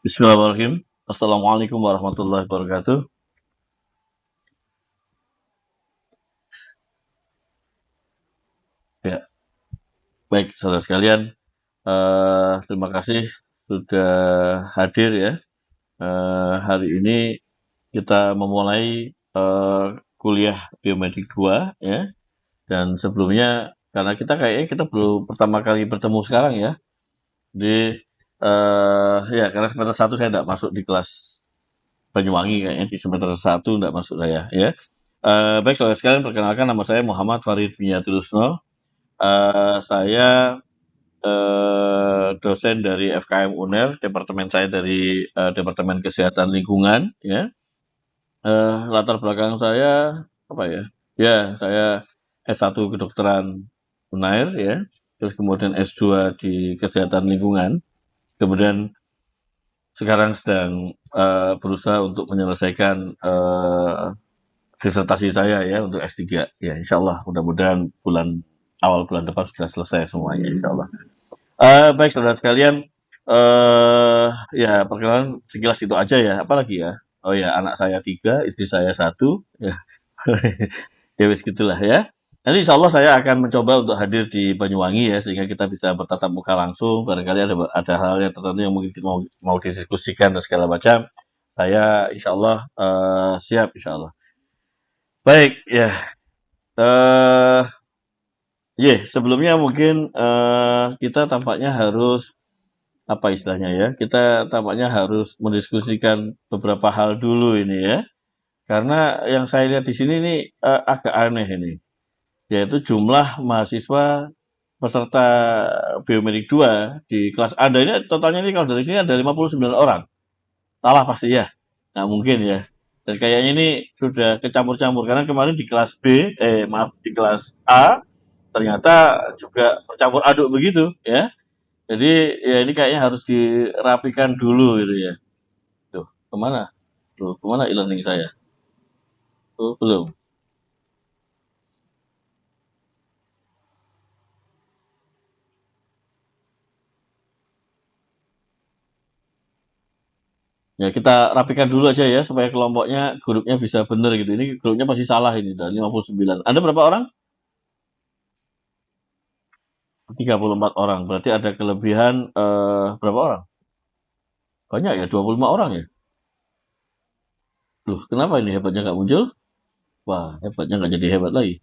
Bismillahirrahmanirrahim. Assalamualaikum warahmatullahi wabarakatuh. Ya, baik saudara sekalian, terima kasih sudah hadir ya. Hari ini kita memulai kuliah biomedik 2 ya. Dan sebelumnya karena kayaknya kita belum pertama kali bertemu sekarang ya. Di ya karena semester 1 saya tidak masuk di kelas Banyuwangi, kayaknya di semester 1 tidak masuk saya ya. Baik saudara sekalian, perkenalkan nama saya Muhammad Farid Biniatulusno. Saya dosen dari FKM UNER, departemen saya dari Departemen Kesehatan Lingkungan ya. Latar belakang saya apa ya? Ya, saya S1 kedokteran UNAIR ya, terus kemudian S2 di Kesehatan Lingkungan. Kemudian sekarang sedang berusaha untuk menyelesaikan disertasi saya ya untuk S3. Ya, insya Allah mudah-mudahan awal bulan depan sudah selesai semuanya, insya Allah. Baik saudara sekalian, ya perkenalan sekilas itu aja ya, apalagi ya? Oh ya, anak saya 3, istri saya 1, ya. Ya wis gitulah ya. Nanti insya Allah saya akan mencoba untuk hadir di Banyuwangi ya, sehingga kita bisa bertatap muka langsung. Barangkali ada hal yang tertentu yang mungkin mau didiskusikan dan segala macam. Saya insya Allah siap insya Allah. Baik ya, eh sebelumnya mungkin kita tampaknya harus apa istilahnya ya? Kita tampaknya harus mendiskusikan beberapa hal dulu ini ya. Karena yang saya lihat di sini ini agak aneh ini, yaitu jumlah mahasiswa peserta biomedik 2 di kelas Anda ini totalnya ini kalau dari sini ada 59 orang. Salah pasti ya? Nggak mungkin ya. Dan kayaknya ini sudah kecampur-campur karena kemarin di kelas B, maaf di kelas A ternyata juga bercampur aduk begitu ya. Jadi ya ini kayaknya harus dirapikan dulu gitu ya. Tuh, kemana? Tuh, kemana e-learning saya? Tuh, belum. Ya kita rapikan dulu aja ya supaya kelompoknya, grupnya bisa benar gitu. Ini grupnya pasti salah ini, dan 59. Ada berapa orang? 34 orang. Berarti ada kelebihan berapa orang? Banyak ya, 25 orang ya. Loh, kenapa ini hebatnya nggak muncul? Wah, hebatnya nggak jadi hebat lagi.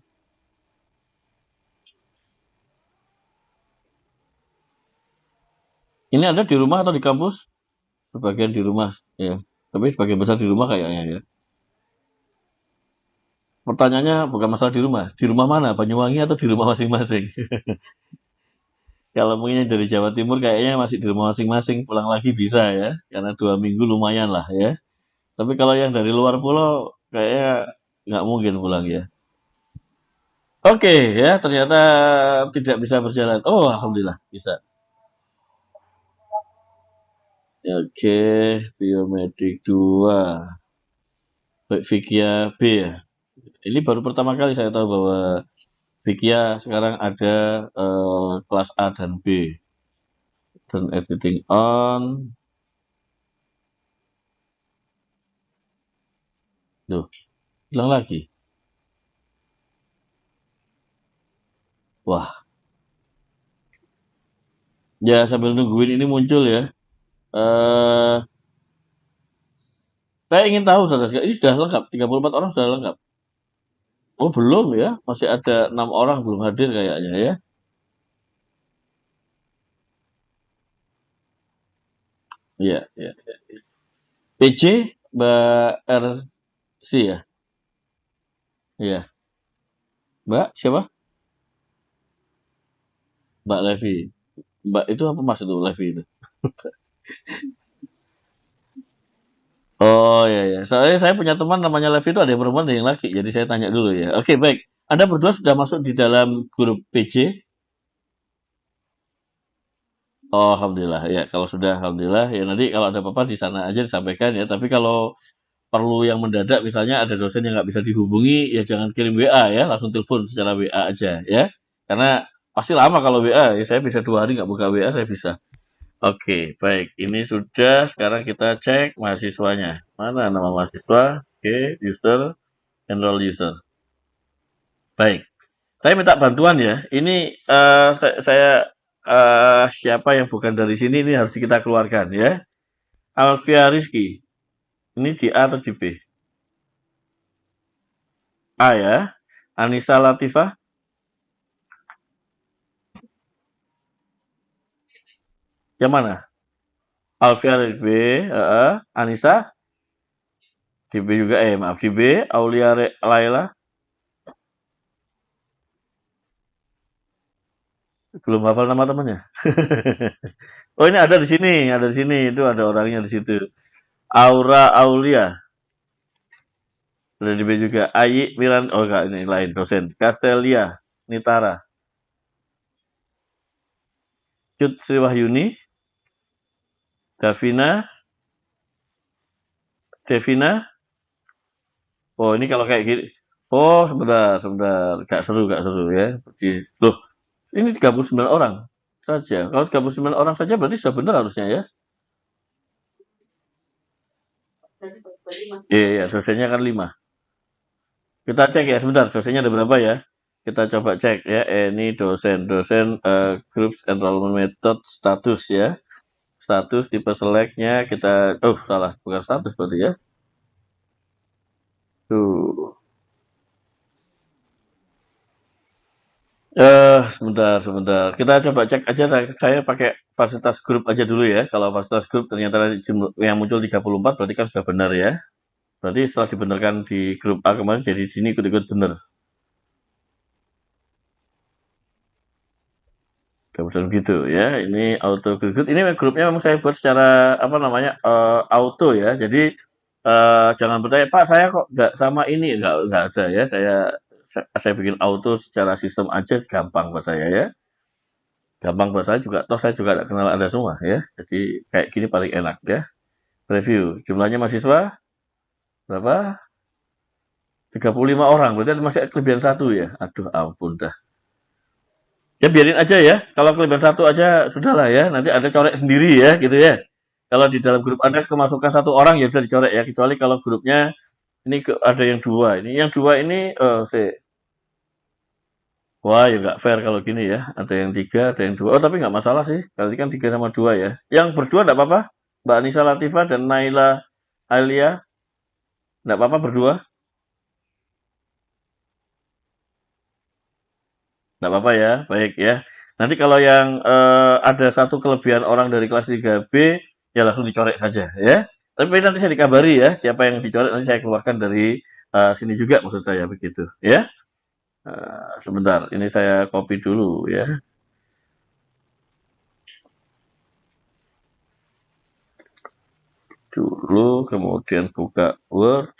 Ini Anda di rumah atau di kampus? Sebagian di rumah, ya. Tapi sebagian besar di rumah kayaknya ya. Pertanyaannya bukan masalah di rumah. Di rumah mana? Banyuwangi atau di rumah masing-masing? Kalau mungkin yang dari Jawa Timur kayaknya masih di rumah masing-masing, pulang lagi bisa ya. Karena 2 minggu lumayan lah ya. Tapi kalau yang dari luar pulau kayaknya nggak mungkin pulang ya. Oke ya, ternyata tidak bisa berjalan. Oh, alhamdulillah bisa. Oke, biometrik 2. Baik, Vikia B ya. Ini baru pertama kali saya tahu bahwa Vikia sekarang ada kelas A dan B. Turn everything on. Tuh, hilang lagi. Wah, ya sambil nungguin ini muncul ya. Eh, saya ingin tahu saudara, ini sudah lengkap, 34 orang sudah lengkap. Oh belum ya, masih ada 6 orang belum hadir kayaknya ya. Iya, iya, iya. PC, Mbak RC ya? Iya. Mbak siapa? Mbak Levi. Mbak itu apa maksud itu Levi itu? Oh iya ya. Soalnya saya punya teman namanya Levi itu ada yang perempuan ada yang laki. Jadi saya tanya dulu ya. Oke, baik. Anda berdua sudah masuk di dalam grup PC? Oh, alhamdulillah. Ya, kalau sudah alhamdulillah ya nanti kalau ada apa-apa di sana aja disampaikan ya. Tapi kalau perlu yang mendadak misalnya ada dosen yang nggak bisa dihubungi ya jangan kirim WA ya, langsung telepon secara WA aja ya. Karena pasti lama kalau WA. Ya, saya bisa 2 hari nggak buka WA saya bisa. Oke, baik. Ini sudah. Sekarang kita cek mahasiswanya. Mana nama mahasiswa? Oke, user, enroll user. Baik. Saya minta bantuan ya. Ini saya siapa yang bukan dari sini ini harus kita keluarkan ya. Alfia Rizky. Ini di A atau di B? A ya. Anissa Latifah. Yang mana? Alfia di B. Anissa di B juga. Maaf di B. Aulia Laila. Belum hafal nama temannya. Oh ini ada di sini, ada di sini. Itu ada orangnya di situ. Aura Aulia. Ada di B juga. Ayi Miran. Oh enggak, ini lain dosen. Castelia Nitara. Cut Sriwahyuni. Davina. Devina. Oh ini kalau kayak gini. Oh sebentar, sebentar. Gak seru, gak seru ya. Loh, ini 39 orang saja. Kalau 39 orang saja berarti sudah benar harusnya ya. Iya, iya, dosennya kan 5. Kita cek ya sebentar, dosennya ada berapa ya? Kita coba cek ya. Ini dosen groups enrollment method status ya. Status tipe selectnya kita, oh salah, bukan status berarti ya. Tuh. Sebentar, sebentar. Kita coba cek aja. Saya pakai fasilitas grup aja dulu ya. Kalau fasilitas grup ternyata yang muncul 34 berarti kan sudah benar ya. Berarti setelah dibenarkan di grup A kemarin jadi di sini ikut-ikut benar. Kemudian gitu ya. Ini auto group. Ini grupnya memang saya buat secara apa namanya auto ya. Jadi jangan bertanya Pak saya kok nggak sama ini nggak ada ya. Saya bikin auto secara sistem aja gampang buat saya ya. Gampang buat saya juga. Toh saya juga nggak kenal Anda semua ya. Jadi kayak gini paling enak ya. Review jumlahnya mahasiswa berapa? 35 orang. Berarti masih kelebihan satu ya. Aduh ampun dah. Ya biarin aja ya. Kalau kelebihan satu aja sudahlah ya. Nanti ada corek sendiri ya gitu ya. Kalau di dalam grup Anda kemasukan satu orang ya bisa dicorek ya. Kecuali kalau grupnya ini ada yang dua. Ini yang dua ini wah ya nggak fair kalau gini ya. Ada yang tiga, ada yang dua. Oh tapi nggak masalah sih. Berarti kan tiga sama dua ya. Yang berdua nggak apa-apa. Mbak Anissa Latifah dan Naila Alia nggak apa-apa berdua. Nggak apa-apa ya. Baik ya. Nanti kalau yang ada satu kelebihan orang dari kelas 3B ya langsung dicorek saja ya. Tapi nanti saya dikabari ya siapa yang dicoret nanti saya keluarkan dari sini juga maksud saya begitu ya. Sebentar, ini saya copy dulu ya. Dulu, kemudian buka Word,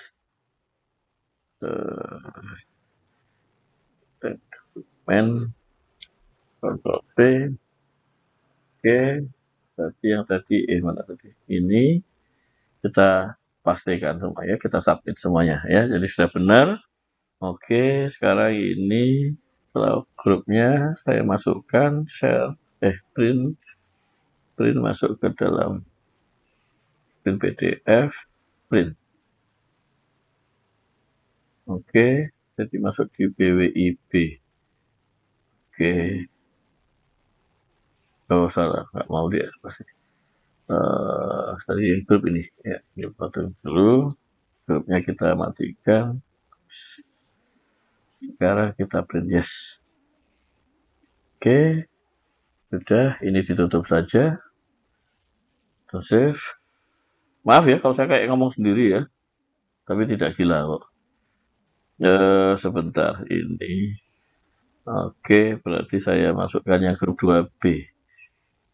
dokumen, Ctrl V, oke. Berarti yang tadi, mana tadi? Ini kita pastikan semua ya, kita submit semuanya ya. Jadi sudah benar. Oke, sekarang ini setelah grupnya saya masukkan share, print, print masuk ke dalam print PDF, print. Oke, jadi masuk di BWIB. Oke, oh salah, nggak mau dia pasti. Tadi grup ini, ya, ini potong dulu. Grupnya kita matikan. Sekarang kita print yes. Oke, sudah. Ini ditutup saja. Terus save. Maaf ya kalau saya kayak ngomong sendiri ya, tapi tidak gila kok. Sebentar ini. Oke, berarti saya masukkan yang grup 2B.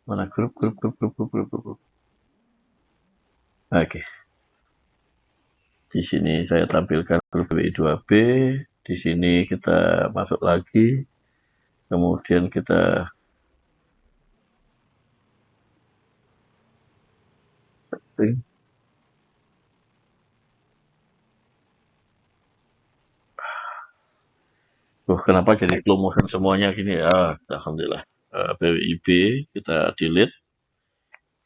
Mana grup. Oke. Di sini saya tampilkan grup WI2B. Di sini kita masuk lagi. Kemudian kita setting. Kenapa jadi slow motion semuanya gini ya? Alhamdulillah. PWIB kita delete.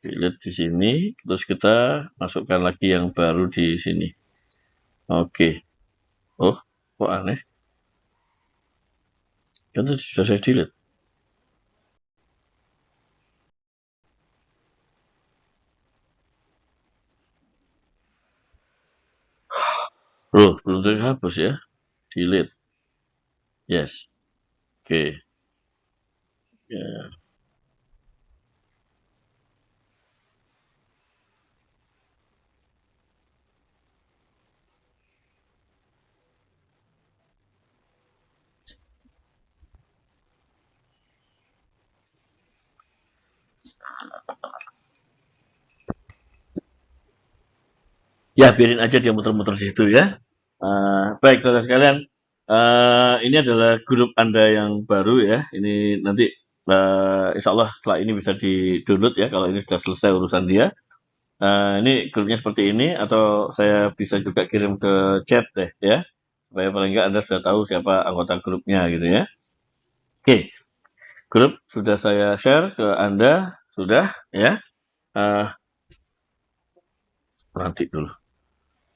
delete di sini, terus kita masukkan lagi yang baru di sini. Oke. Oh, kok aneh? Kan tadi sudah saya delete. Loh, belum terhapus ya? Delete. Yes. Oke. Ya. Ya, biarin aja dia muter-muter di situ ya. Baik, saudara sekalian. Ini adalah grup Anda yang baru ya. Ini nanti insya Allah setelah ini bisa di-download ya kalau ini sudah selesai urusan dia. Ini grupnya seperti ini atau saya bisa juga kirim ke chat deh ya. Supaya paling nggak Anda sudah tahu siapa anggota grupnya gitu ya. Oke, grup sudah saya share ke Anda, sudah ya. Eh, Nanti dulu,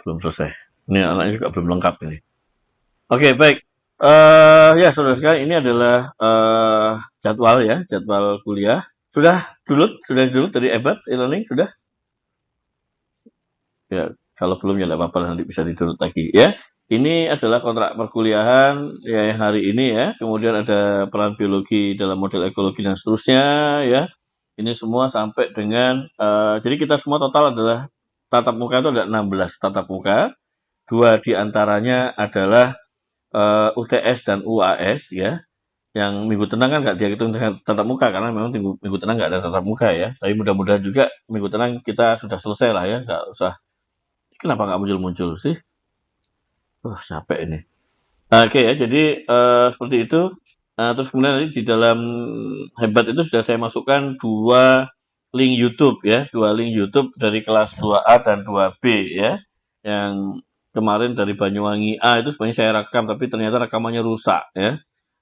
belum selesai. Ini anaknya juga belum lengkap ini. Oke, baik. Ya, saudara sekalian, ini adalah jadwal ya, jadwal kuliah. Sudah dulu dari Ebat e-learning sudah? Ya, kalau belum ya nggak apa-apa nanti bisa di-download lagi ya. Ini adalah kontrak perkuliahan ya yang hari ini ya. Kemudian ada peran biologi dalam model ekologi dan seterusnya ya. Ini semua sampai dengan jadi kita semua total adalah tatap muka itu ada 16 tatap muka. Dua di antaranya adalah UTS dan UAS ya. Yang minggu tenang kan nggak dihitung dengan tatap muka karena memang minggu tenang nggak ada tatap muka ya. Tapi mudah-mudahan juga minggu tenang kita sudah selesai lah ya, nggak usah. Kenapa nggak muncul-muncul sih? Capek ini. Oke ya, jadi seperti itu. Terus kemudian nanti di dalam Hebat itu sudah saya masukkan dua link YouTube ya, dua link YouTube dari kelas 2A dan 2B ya. Yang kemarin dari Banyuwangi A itu sebenarnya saya rekam, tapi ternyata rekamannya rusak ya.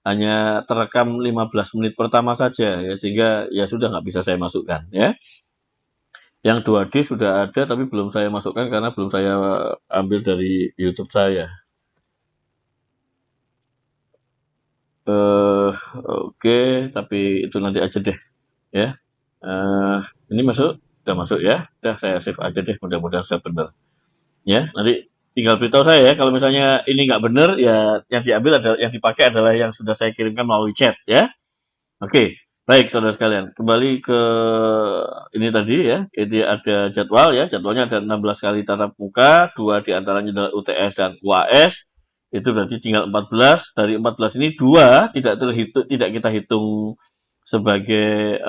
Hanya terekam 15 menit pertama saja ya, sehingga ya sudah nggak bisa saya masukkan ya. Yang 2D sudah ada tapi belum saya masukkan karena belum saya ambil dari YouTube saya. Eh, oke, tapi itu nanti aja deh, ya. Eh, ini masuk, udah masuk ya. Udah saya save aja deh, mudah-mudahan saya benar. Ya, nanti tinggal beritahu saya ya. Kalau misalnya ini nggak benar, ya yang diambil adalah yang dipakai adalah yang sudah saya kirimkan melalui chat, ya. Oke, baik saudara sekalian. Kembali ke ini tadi ya. Ini ada jadwal ya. Jadwalnya ada 16 kali tatap muka, dua diantaranya adalah UTS dan UAS. Itu berarti tinggal 14. Dari 14 ini dua tidak kita hitung sebagai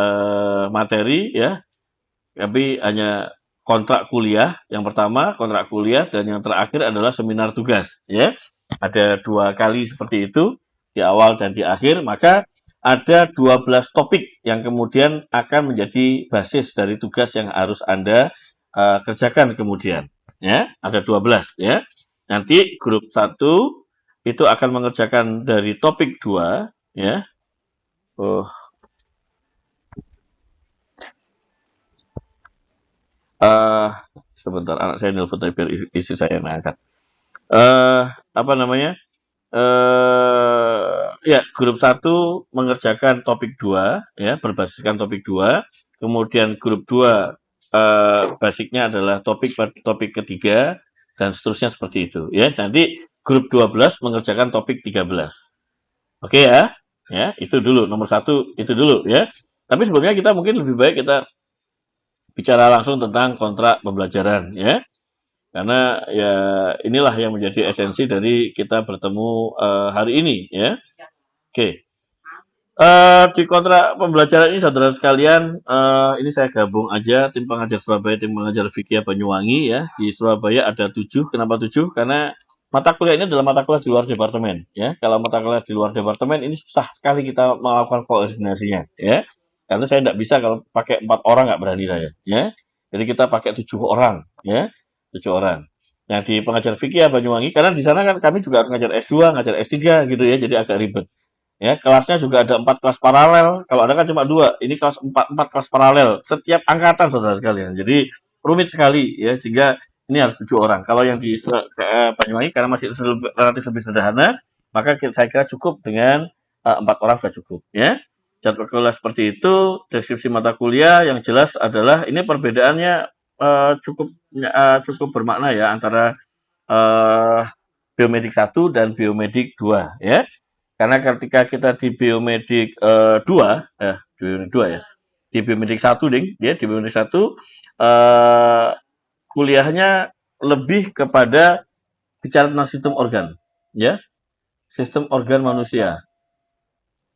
materi ya, tapi hanya kontrak kuliah. Yang pertama kontrak kuliah dan yang terakhir adalah seminar tugas ya. Ada dua kali seperti itu di awal dan di akhir, maka ada 12 topik yang kemudian akan menjadi basis dari tugas yang harus Anda kerjakan kemudian ya. Ada 12 ya. Nanti grup 1 itu akan mengerjakan dari topik 2 ya. Oh, uh, sebentar anak saya nelfon tapi biar istri saya yang angkat. Apa namanya? Ya, grup 1 mengerjakan topik 2 ya, berbasiskan topik 2. Kemudian grup 2 basicnya adalah topik ketiga dan seterusnya seperti itu ya. Nanti grup 12 mengerjakan topik 13. Oke ya. Ya, itu dulu nomor 1 itu dulu ya. Tapi sebelumnya kita mungkin lebih baik kita bicara langsung tentang kontrak pembelajaran ya. Karena ya inilah yang menjadi esensi dari kita bertemu hari ini ya. Oke. Di kontrak pembelajaran ini saudara sekalian, ini saya gabung aja tim pengajar Surabaya, tim pengajar Fikih Banyuwangi ya. Di Surabaya ada 7. Kenapa 7? Karena mata kuliah ini adalah mata kuliah di luar departemen ya. Kalau mata kuliah di luar departemen ini susah sekali kita melakukan koordinasinya ya. Karena saya tidak bisa kalau pakai 4 orang nggak berani saya ya. Jadi kita pakai 7 orang ya. 7 orang. Yang di pengajar fikih Banyuwangi karena di sana kan kami juga harus ngajar S2, ngajar S3 gitu ya. Jadi agak ribet. Ya, kelasnya juga ada 4 kelas paralel. Kalau ada kan cuma 2. Ini kelas 4 kelas paralel. Setiap angkatan saudara sekalian. Jadi rumit sekali ya sehingga ini harus 7 orang. Kalau yang di Banyuwangi karena masih relatif lebih sederhana, maka saya kira cukup dengan 4 orang sudah cukup ya. Jadwal kuliah seperti itu, deskripsi mata kuliah yang jelas adalah ini perbedaannya cukup bermakna ya antara eh, biomedik 1 dan biomedik 2 ya. Karena ketika kita di biomedik 2, biomedik 2 ya. Di biomedik 1 ding, ya di biomedik 1 eh, kuliahnya lebih kepada bicara tentang sistem organ, ya. Sistem organ manusia.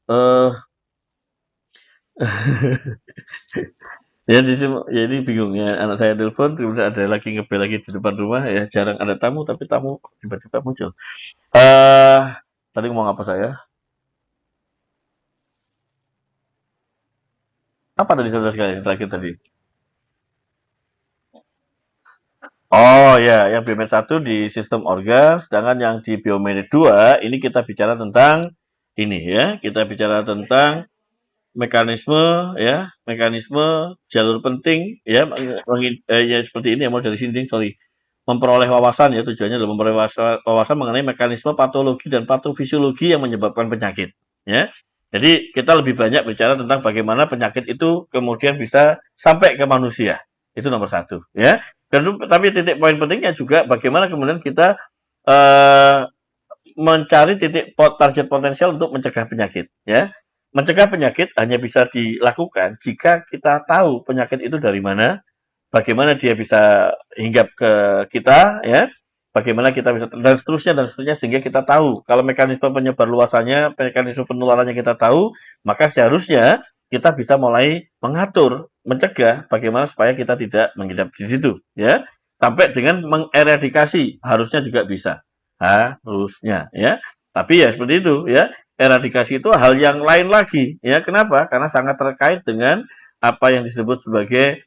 Eh jadi bingung ya anak saya telepon kemudian ada lagi ngebel lagi di depan rumah ya jarang ada tamu tapi tamu tiba-tiba muncul. Eh tadi ngomong apa saya? Apa tadi saudara sekalian terakhir tadi? Oh ya, yang biomed 1 di sistem organ, sedangkan yang di biomed 2 ini kita bicara tentang ini ya, kita bicara tentang mekanisme ya, mekanisme jalur penting ya, ya seperti ini ya, mau dari sini sorry. Memperoleh wawasan ya, tujuannya adalah memperoleh wawasan mengenai mekanisme patologi dan patofisiologi yang menyebabkan penyakit ya. Jadi kita lebih banyak bicara tentang bagaimana penyakit itu kemudian bisa sampai ke manusia. Itu nomor 1 ya. Dan tapi titik poin pentingnya juga bagaimana kemudian kita eh, mencari titik target potensial untuk mencegah penyakit ya. Mencegah penyakit hanya bisa dilakukan jika kita tahu penyakit itu dari mana, bagaimana dia bisa hinggap ke kita ya, bagaimana kita bisa dan seterusnya sehingga kita tahu kalau mekanisme penyebar luasannya, mekanisme penularannya kita tahu, maka seharusnya kita bisa mulai mengatur, mencegah bagaimana supaya kita tidak menghidap di situ ya. Sampai dengan mengeradikasi harusnya juga bisa. Harusnya ya. Tapi ya seperti itu ya. Eradikasi itu hal yang lain lagi ya. Kenapa? Karena sangat terkait dengan apa yang disebut sebagai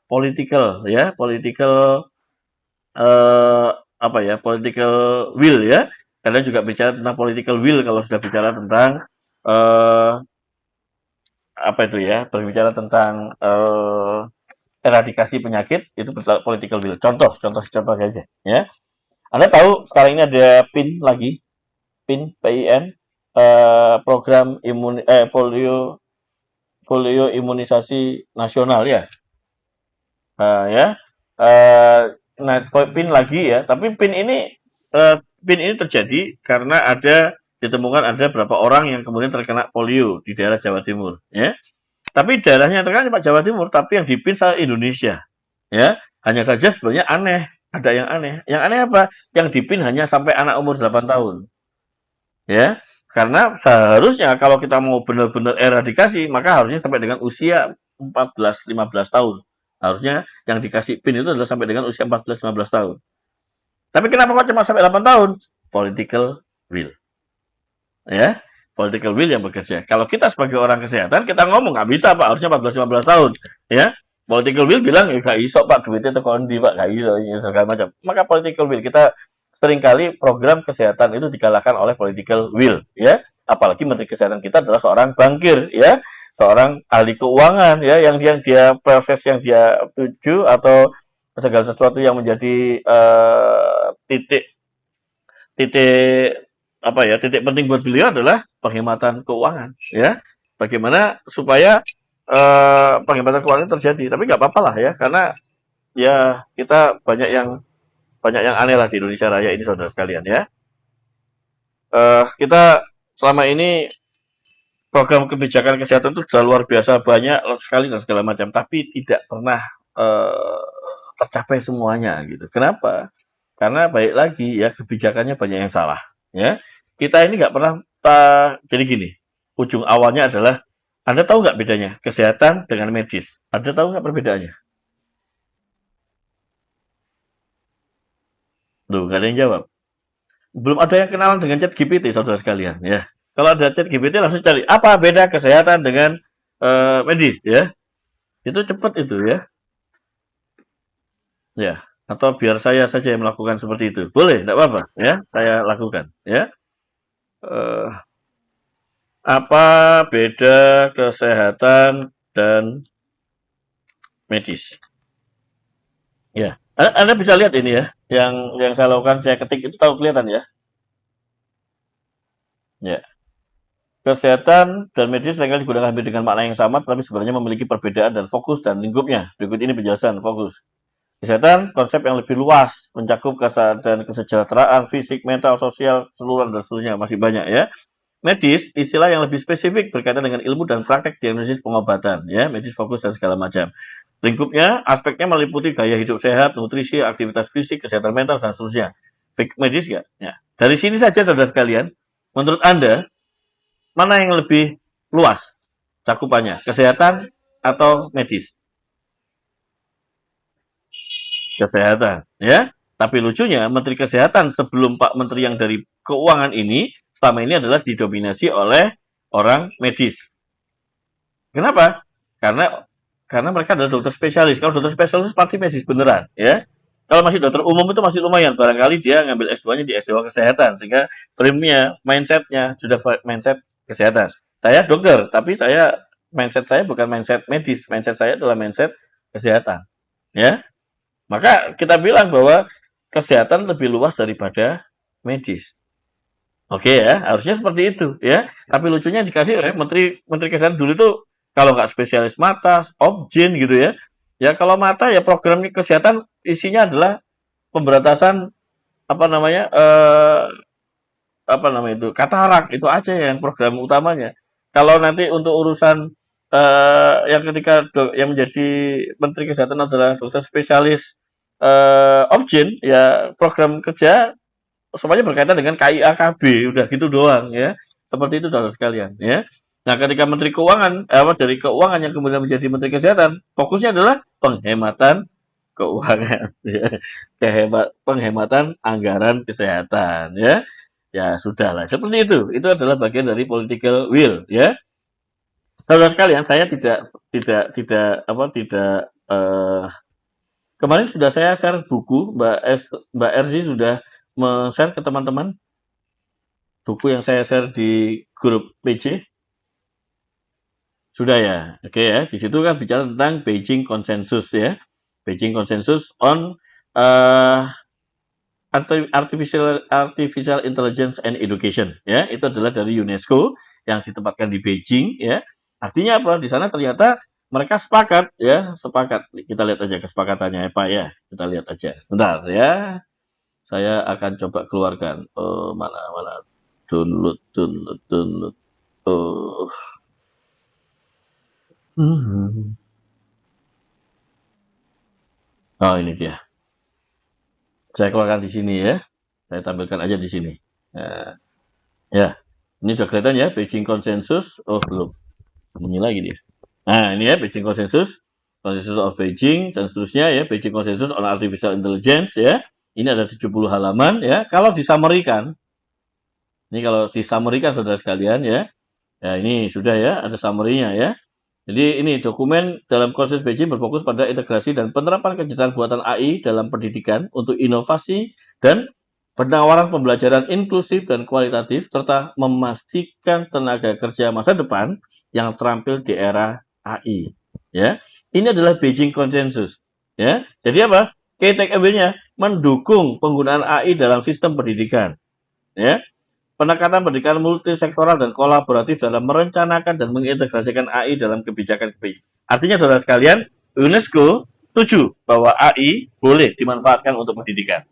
political ya, political apa ya, political will ya. Kalian juga bicara tentang political will kalau sudah bicara tentang eh, apa itu ya, berbicara tentang eradikasi penyakit itu political will. Contoh saja ya. Anda tahu sekarang ini ada PIN lagi, PIN, PIN, program polio imunisasi nasional ya. Ya, eee, nah PIN lagi ya, tapi PIN ini terjadi karena ditemukan ada berapa orang yang kemudian terkena polio di daerah Jawa Timur, ya. Tapi daerahnya yang terkena cuma Jawa Timur, tapi yang di-PIN se-Indonesia, ya. Hanya saja sebenarnya aneh, ada yang aneh. Yang aneh apa? Yang di-PIN hanya sampai anak umur 8 tahun, ya. Karena seharusnya kalau kita mau benar-benar eradikasi, maka harusnya sampai dengan usia 14, 15 tahun. Harusnya yang dikasih PIN itu adalah sampai dengan usia 14, 15 tahun. Tapi kenapa kok cuma sampai 8 tahun? Political will. Ya, political will yang bekerja. Kalau kita sebagai orang kesehatan, kita ngomong nggak bisa Pak, harusnya 14, 15 tahun. Ya, political will bilang, ya gak iso Pak, duitnya itu kondi Pak, gak iso, segala macam. Maka political will, kita seringkali program kesehatan itu dikalahkan oleh political will. Ya, apalagi Menteri Kesehatan kita adalah seorang bankir. Ya, seorang ahli keuangan ya yang dia proses yang dia tuju atau segala sesuatu yang menjadi titik titik apa ya titik penting buat beliau adalah penghematan keuangan ya bagaimana supaya penghematan keuangan itu terjadi tapi nggak apa-apa lah ya karena ya kita banyak yang aneh lah di Indonesia Raya ini saudara sekalian ya kita selama ini program kebijakan kesehatan itu sudah luar biasa banyak sekali dan segala macam tapi tidak pernah eh, tercapai semuanya gitu kenapa karena baik lagi ya kebijakannya banyak yang salah ya kita ini nggak pernah jadi gini ujung awalnya adalah Anda tahu nggak bedanya kesehatan dengan medis Anda tahu nggak perbedaannya tuh nggak ada yang jawab belum ada yang kenalan dengan chat GPT saudara sekalian ya kalau ada chat GPT langsung cari apa beda kesehatan dengan medis ya itu cepat itu ya ya atau biar saya saja yang melakukan seperti itu boleh tidak apa-apa ya saya lakukan ya Apa beda kesehatan dan medis? Ya, Anda bisa lihat ini ya, yang saya lakukan, saya ketik itu tahu kelihatan ya. Ya, kesehatan dan medis seringkali digunakan hampir dengan makna yang sama, tetapi sebenarnya memiliki perbedaan dan fokus dan lingkupnya. Berikut ini penjelasan fokus. Kesehatan, konsep yang lebih luas, mencakup kesehatan kesejahteraan, fisik, mental, sosial, keseluruhan, dan seterusnya. Masih banyak ya. Medis, istilah yang lebih spesifik berkaitan dengan ilmu dan praktek diagnosis pengobatan. Ya, medis fokus dan segala macam. Lingkupnya, aspeknya meliputi gaya hidup sehat, nutrisi, aktivitas fisik, kesehatan mental, dan seterusnya. Medis ya? Ya. Dari sini saja, saudara sekalian, menurut Anda, mana yang lebih luas cakupannya, kesehatan atau medis? Kesehatan, ya. Tapi lucunya, Menteri Kesehatan sebelum Pak Menteri yang dari Keuangan ini, selama ini adalah didominasi oleh orang medis. Kenapa? Karena mereka adalah dokter spesialis. Kalau dokter spesialis pasti medis beneran, ya. Kalau masih dokter umum itu masih lumayan. Barangkali dia ngambil S2-nya di S2 kesehatan, sehingga primnya, mindsetnya sudah mindset kesehatan. Saya dokter, tapi mindset saya bukan mindset medis. Mindset saya adalah mindset kesehatan, ya. Maka kita bilang bahwa kesehatan lebih luas daripada medis. Oke ya, harusnya seperti itu ya. Tapi lucunya dikasih oleh Menteri Menteri Kesehatan dulu itu kalau nggak spesialis mata, objin gitu ya. Ya kalau mata ya program kesehatan isinya adalah pemberantasan apa namanya apa namanya itu katarak itu aja yang program utamanya. Kalau nanti untuk urusan yang ketika yang menjadi Menteri Kesehatan adalah dokter spesialis objin ya program kerja semuanya berkaitan dengan KIAKB, udah gitu doang ya. Seperti itu saudara sekalian ya. Nah, ketika Menteri Keuangan dari Keuangan yang kemudian menjadi Menteri Kesehatan, fokusnya adalah penghematan keuangan ya. Penghematan anggaran kesehatan ya. Ya, sudahlah. Seperti itu. Itu adalah bagian dari political will ya. Saudara sekalian, saya tidak kemarin sudah saya share buku Mbak Erzi sudah share ke teman-teman buku yang saya share di grup PJ? Sudah ya? Oke ya. Di situ kan bicara tentang Beijing Consensus ya. Beijing Consensus on uh, Artificial Intelligence and Education ya. Itu adalah dari UNESCO yang ditempatkan di Beijing ya. Artinya apa? Di sana ternyata mereka sepakat ya, sepakat. Kita lihat aja kesepakatannya Pak ya. Kita lihat aja. Bentar ya. Saya akan coba keluarkan. Oh, mana download. Oh. Oh, ini dia. Saya keluarkan di sini ya. Saya tampilkan aja di sini. Nah, ya, ini sudah kelihatan ya, Beijing Consensus. Oh, belum. Ini lagi dia. Nah, ini ya, Beijing Consensus. Consensus of Beijing, dan seterusnya ya, Beijing Consensus on Artificial Intelligence ya. Ini ada 70 halaman ya. Kalau disamerikan, ini kalau disamerikan saudara sekalian ya. Ya, ini sudah ya, ada summary-nya ya. Jadi ini dokumen dalam konsensus Beijing berfokus pada integrasi dan penerapan kecerdasan buatan AI dalam pendidikan untuk inovasi dan penawaran pembelajaran inklusif dan kualitatif serta memastikan tenaga kerja masa depan yang terampil di era AI. Ya, ini adalah Beijing Consensus. Ya, jadi apa? Key takeaway-nya mendukung penggunaan AI dalam sistem pendidikan. Ya, penekanan pendidikan multisektoral dan kolaboratif dalam merencanakan dan mengintegrasikan AI dalam kebijakan. Artinya, saudara sekalian, UNESCO setuju bahwa AI boleh dimanfaatkan untuk pendidikan.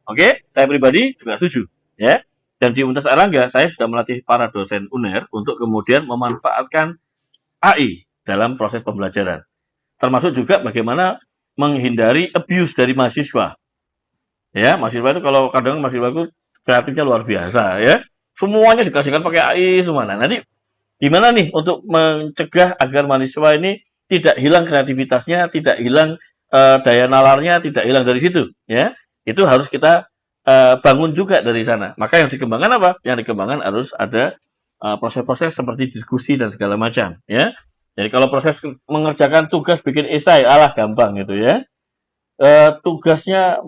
Oke, saya pribadi juga setuju. Ya. Dan di Universitas Airlangga, saya sudah melatih para dosen UNER untuk kemudian memanfaatkan AI dalam proses pembelajaran. Termasuk juga bagaimana menghindari abuse dari mahasiswa. Ya, mahasiswa itu kalau kadang mahasiswa itu kreatifnya luar biasa ya. Semuanya dikasihkan pakai AI semua. Nah, nanti gimana nih untuk mencegah agar mahasiswa ini tidak hilang kreativitasnya, tidak hilang daya nalarnya, tidak hilang dari situ ya. Itu harus kita bangun juga dari sana. Maka yang dikembangkan apa? Yang dikembangkan harus ada proses-proses seperti diskusi dan segala macam ya. Jadi kalau proses mengerjakan tugas bikin esai, alah gampang gitu ya. Tugasnya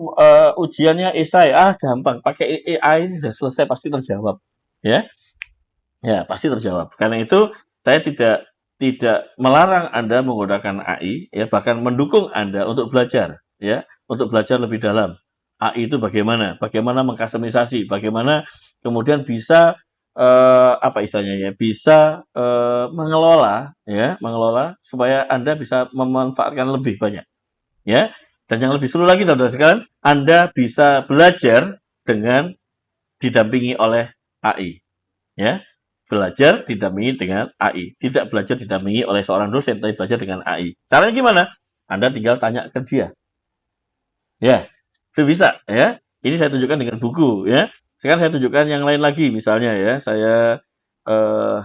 ujiannya esai gampang pakai AI ini sudah selesai pasti terjawab ya. Ya, pasti terjawab. Karena itu saya tidak melarang Anda menggunakan AI, ya, bahkan mendukung Anda untuk belajar, ya, untuk belajar lebih dalam. AI itu bagaimana? Bagaimana mengkustomisasi? Bagaimana kemudian bisa apa istilahnya ya? Bisa mengelola, ya, mengelola supaya Anda bisa memanfaatkan lebih banyak, ya. Dan yang lebih seru lagi, saudara sekalian, Anda bisa belajar dengan didampingi oleh AI. Ya, belajar didampingi dengan AI, tidak belajar didampingi oleh seorang dosen, tapi belajar dengan AI. Caranya gimana? Anda tinggal tanya ke dia. Ya, itu bisa ya. Ini saya tunjukkan dengan buku ya. Sekarang saya tunjukkan yang lain lagi, misalnya ya, saya eh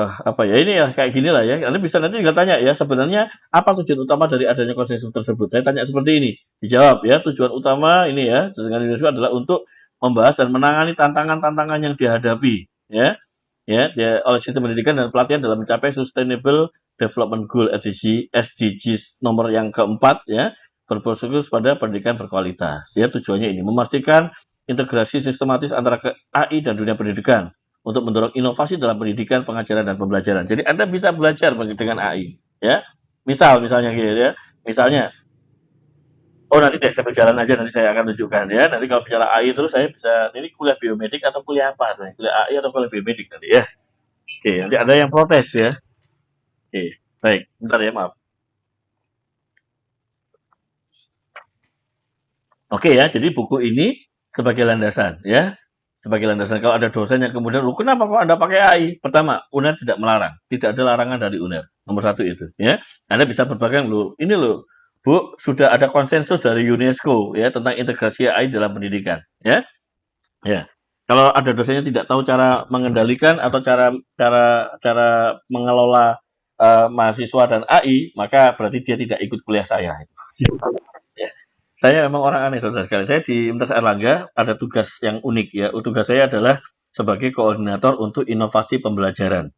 apa ya, ini ya kayak gini lah ya. Anda bisa nanti tinggal tanya ya, sebenarnya apa tujuan utama dari adanya konsensus tersebut? Saya tanya seperti ini, dijawab ya. Tujuan utama ini ya, dengan UNESCO adalah untuk membahas dan menangani tantangan-tantangan yang dihadapi ya. Ya, oleh sistem pendidikan dan pelatihan dalam mencapai Sustainable Development Goal SDGs nomor yang keempat ya, berfokus pada pendidikan berkualitas. Ya, tujuannya ini memastikan integrasi sistematis antara AI dan dunia pendidikan untuk mendorong inovasi dalam pendidikan, pengajaran dan pembelajaran. Jadi Anda bisa belajar dengan AI, ya. Misalnya gitu ya. Misalnya, oh nanti deh saya berjalan aja, nanti saya akan tunjukkan ya. Nanti kalau bicara AI terus saya bisa ini kuliah biomedik atau kuliah apa? Kuliah AI atau kuliah biomedik nanti ya. Oke, nanti ada yang protes ya. Oke, baik. Bentar ya, maaf. Oke ya, jadi buku ini sebagai landasan ya. Sebagai landasan kalau ada dosen yang kemudian, "Loh, kenapa kok Anda pakai AI?" Pertama, UNER tidak melarang. Tidak ada larangan dari UNER. Nomor satu itu ya. Anda bisa berpegang, "Loh, ini loh, Bu, sudah ada konsensus dari UNESCO ya tentang integrasi AI dalam pendidikan." Ya. Ya. Kalau ada dosennya tidak tahu cara mengendalikan atau cara cara cara mengelola mahasiswa dan AI, maka berarti dia tidak ikut kuliah saya. Ya. Saya memang orang aneh, saudara sekalian. Saya di Universitas Airlangga ada tugas yang unik ya. Tugas saya adalah sebagai koordinator untuk inovasi pembelajaran.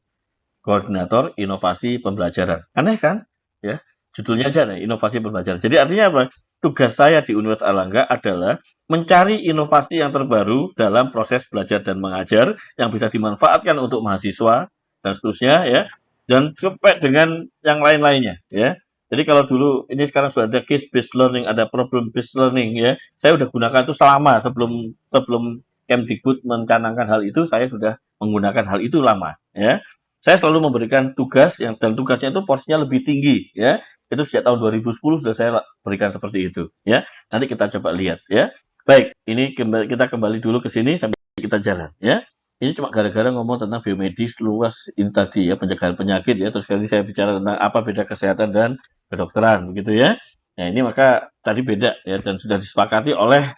Koordinator inovasi pembelajaran. Aneh kan? Ya. Judulnya aja nih, inovasi pembelajaran. Jadi artinya apa? Tugas saya di Universitas Airlangga adalah mencari inovasi yang terbaru dalam proses belajar dan mengajar yang bisa dimanfaatkan untuk mahasiswa dan seterusnya ya. Dan sampai dengan yang lain-lainnya ya. Jadi kalau dulu ini sekarang sudah ada case based learning, ada problem based learning ya. Saya sudah gunakan itu selama sebelum sebelum Kemdikbud mencanangkan hal itu, saya sudah menggunakan hal itu lama ya. Saya selalu memberikan tugas yang dan tugasnya itu porsinya lebih tinggi ya. Itu sejak tahun 2010 sudah saya berikan seperti itu ya. Nanti kita coba lihat ya. Baik, ini kita kembali dulu ke sini sambil kita jalan ya. Ini cuma gara-gara ngomong tentang biomedis luas ini tadi ya, pencegahan penyakit ya. Terus kali saya bicara tentang apa beda kesehatan dan kedokteran begitu ya. Nah, ini maka tadi beda ya dan sudah disepakati oleh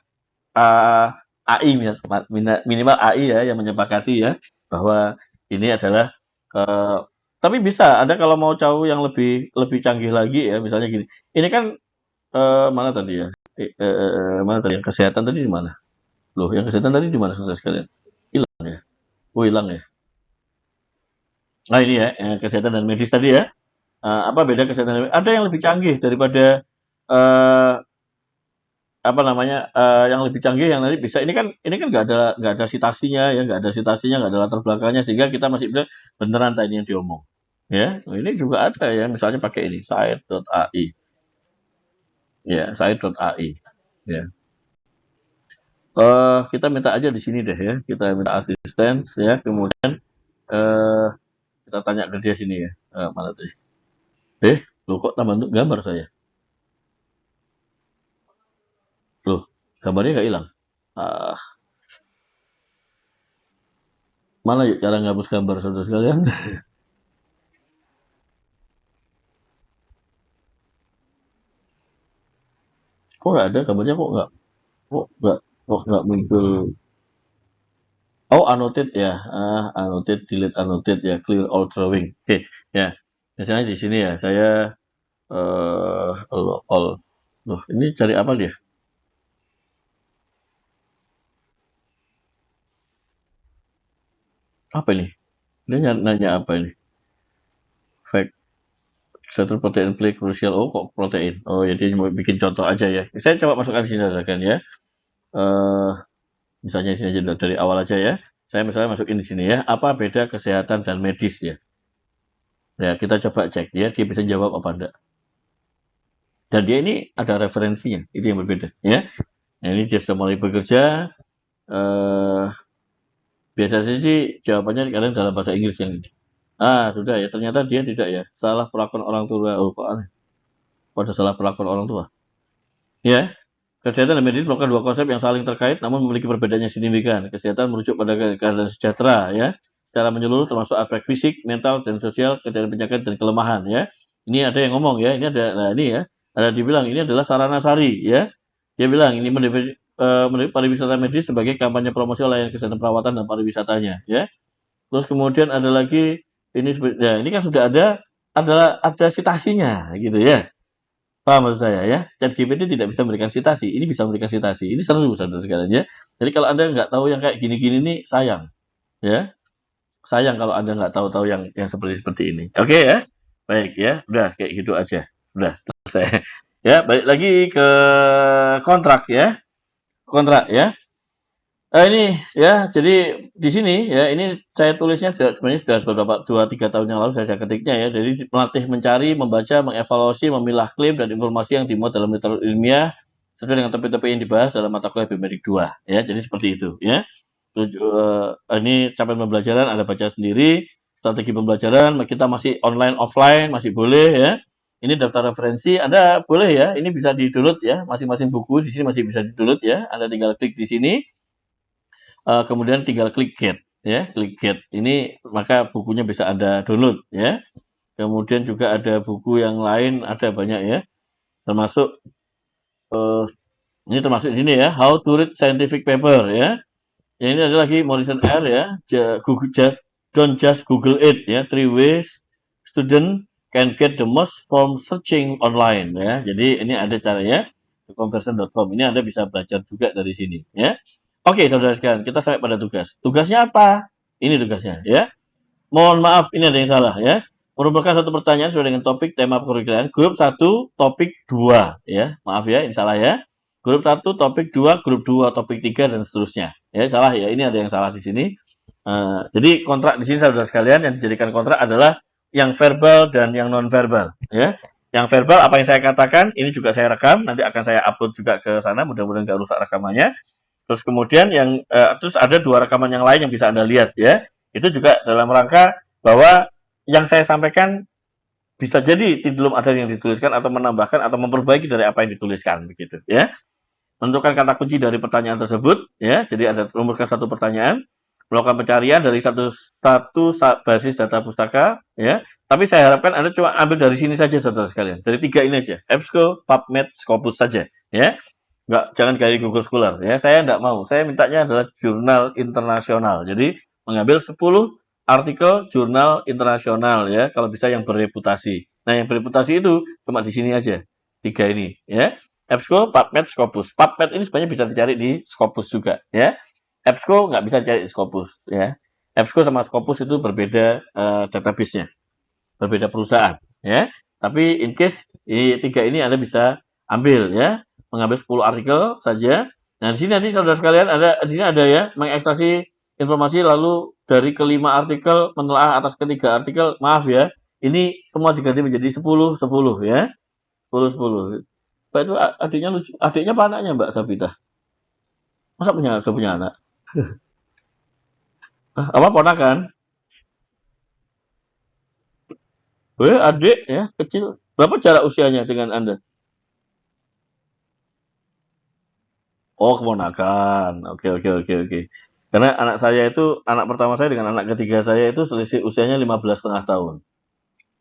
AI minimal AI ya yang menyepakati ya bahwa ini adalah tapi bisa Anda kalau mau tahu yang lebih lebih canggih lagi ya misalnya gini. Ini kan mana tadi ya? Mana tadi yang kesehatan tadi di mana? Loh, yang kesehatan tadi di mana saudara sekalian? Hilang ya? Oh, hilang ya. Nah, ini ya, kesehatan dan medis tadi ya. Apa beda kesehatan dan medis? Ada yang lebih canggih daripada eh apa namanya, yang lebih canggih yang nanti bisa ini kan nggak ada citasinya ya, nggak ada citasinya, nggak ada latar belakangnya sehingga kita masih bilang beneran tadi yang diomong. Ya, ini juga ada ya misalnya pakai ini Said.ai. Ya, Said.ai. Ya. Kita minta aja di sini deh ya, kita minta asisten ya, kemudian eh kita tanya ke dia sini ya. Mana tadi? Loh kok tambah gambar saya? Loh, gambarnya nggak hilang. Ah, mana yuk cara ngapus gambar saudara sekalian? Kok nggak ada gambarnya kok nggak muncul. Oh, annotate ya. Annotate, delete annotate ya, clear all drawing. Oke, ya. Misalnya di sini ya, saya all. Loh, ini cari apa dia? Apa ini? Dia nanya apa ini? Fact, satu protein play crucial. Oh, kok protein? Oh, jadi mau bikin contoh aja ya. Saya coba masukkan di sini kan ya. Eh, misalnya di sini aja dari awal aja ya. Saya misalnya masukin di sini ya, apa beda kesehatan dan medis ya. Ya, kita coba cek ya, dia bisa jawab apa enggak. Dan dia ini ada referensinya, itu yang berbeda ya. Nah, ini dia sudah mulai bekerja, eh biasanya sih jawabannya kadang dalam bahasa Inggris yang ini. Ah, sudah ya, ternyata dia tidak ya. Salah perlakuan orang tua. Oh, kok aneh. Kok ada salah perlakuan orang tua? Ya, kesehatan dan medis merupakan dua konsep yang saling terkait namun memiliki perbedaan yang signifikan. Kesehatan merujuk pada keadaan sejahtera ya, secara menyeluruh termasuk aspek fisik, mental, dan sosial, keadaan penyakit dan kelemahan ya. Ini ada yang ngomong ya, ini ada, nah ini ya, ada dibilang ini adalah sarana sari ya. Dia bilang ini pariwisata medis sebagai kampanye promosi layanan kesehatan perawatan dan pariwisatanya ya. Terus kemudian ada lagi ini ya ini kan sudah ada citasinya gitu ya. Paham maksud saya ya? ChatGPT tidak bisa memberikan citasi, ini bisa memberikan citasi. Ini seru saudara sekalian ya. Jadi kalau Anda nggak tahu yang kayak gini-gini nih sayang ya. Sayang kalau Anda nggak tahu-tahu yang seperti ini. Oke ya. Baik ya. Udah kayak gitu aja. Udah selesai. Ya, balik lagi ke kontrak ya. Kontrak ya. Ini ya, jadi di sini ya, ini saya tulisnya sebenarnya sudah beberapa 2-3 tahun yang lalu saya ketiknya ya. Jadi melatih mencari, membaca, mengevaluasi, memilah klaim dan informasi yang dimuat dalam literatur ilmiah sesuai dengan topik-topik yang dibahas dalam mata kuliah Biomedik 2 ya. Jadi seperti itu ya. Ini capaian pembelajaran ada baca sendiri, strategi pembelajaran kita masih online offline masih boleh ya. Ini daftar referensi ada boleh ya. Ini bisa di-download ya. Masing-masing buku di sini masih bisa di-download ya. Anda tinggal klik di sini. Kemudian tinggal klik get ya, klik get. Ini maka bukunya bisa Anda download ya. Kemudian juga ada buku yang lain, ada banyak ya. Termasuk ini termasuk di sini ya, How to Read Scientific Paper ya. Yang ini ada lagi Morrison R ya, Google don't just Google it ya, 3 ways student can get the most from searching online ya. Jadi ini ada caranya conversion.com. Ini Anda bisa belajar juga dari sini ya. Oke, saudara sekalian, kita sampai pada tugas. Tugasnya apa? Ini tugasnya ya. Mohon maaf, ini ada yang salah ya. Merupakan satu pertanyaan sesuai dengan topik tema perkuliahan. Grup 1, topik 2 ya. Maaf ya, ini salah ya. Grup 1, topik 2, grup 2, topik 3 dan seterusnya. Ya, salah ya. Ini ada yang salah di sini. Jadi kontrak di sini saudara sekalian yang dijadikan kontrak adalah yang verbal dan yang non verbal ya. Yang verbal apa yang saya katakan ini juga saya rekam, nanti akan saya upload juga ke sana, mudah-mudahan nggak rusak rekamannya. Terus kemudian terus ada 2 rekaman yang lain yang bisa Anda lihat ya. Itu juga dalam rangka bahwa yang saya sampaikan bisa jadi belum ada yang dituliskan atau menambahkan atau memperbaiki dari apa yang dituliskan begitu ya. Menentukan kata kunci dari pertanyaan tersebut ya. Jadi ada rumuskan satu pertanyaan, melakukan pencarian dari satu basis data pustaka ya. Tapi saya harapkan Anda cuma ambil dari sini saja saudara sekalian. Dari 3 ini aja, EBSCO, PubMed, Scopus saja ya. Jangan dari Google Scholar ya. Saya enggak mau. Saya mintanya adalah jurnal internasional. Jadi mengambil 10 artikel jurnal internasional ya, kalau bisa yang berreputasi. Nah, yang berreputasi itu cuma di sini aja. 3 ini ya. EBSCO, PubMed, Scopus. PubMed ini sebenarnya bisa dicari di Scopus juga ya. EBSCO nggak bisa cari di Scopus ya. EBSCO sama Scopus itu berbeda database-nya, berbeda perusahaan ya. Tapi in case 3 ini Anda bisa ambil ya, mengambil 10 artikel saja. Nah, di sini nanti saudara sekalian di sini ada ya, mengekstraksi informasi lalu dari kelima artikel menelaah atas ketiga artikel. Maaf ya, ini semua diganti menjadi 10 10 ya. 10 10. Mbak itu adiknya lucu. Adiknya apa anaknya Mbak Sabita? Masa punya anak? Apa ponakan? Adik ya, kecil. Berapa jarak usianya dengan Anda? Oh, keponakan. Oke oke oke oke. Karena anak pertama saya dengan anak ketiga saya itu selisih usianya 15,5 tahun.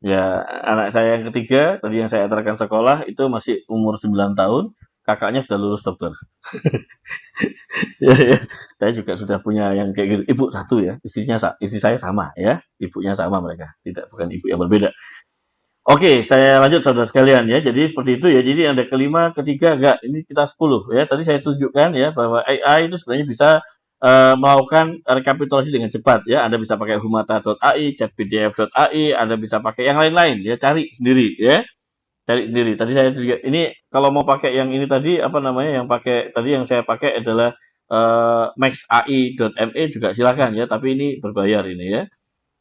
Ya, anak saya yang ketiga, tadi yang saya antarkan sekolah itu masih umur 9 tahun, kakaknya sudah lulus dokter. Ya, ya. Saya juga sudah punya yang kayak gitu. Ibu satu ya, istri saya sama ya, ibunya sama mereka, bukan ibu yang berbeda. Oke, saya lanjut saudara sekalian ya. Jadi seperti itu ya. Jadi ada kelima, ketiga, enggak. Ini kita 10 ya. Tadi saya tunjukkan ya bahwa AI itu sebenarnya bisa melakukan rekapitulasi dengan cepat ya. Anda bisa pakai humata.ai, chatpdf.ai, Anda bisa pakai yang lain-lain ya. Cari sendiri ya. Cari sendiri. Tadi saya juga ini kalau mau pakai yang ini tadi apa namanya yang pakai tadi yang saya pakai adalah maxai.me juga silakan ya, tapi ini berbayar ini ya.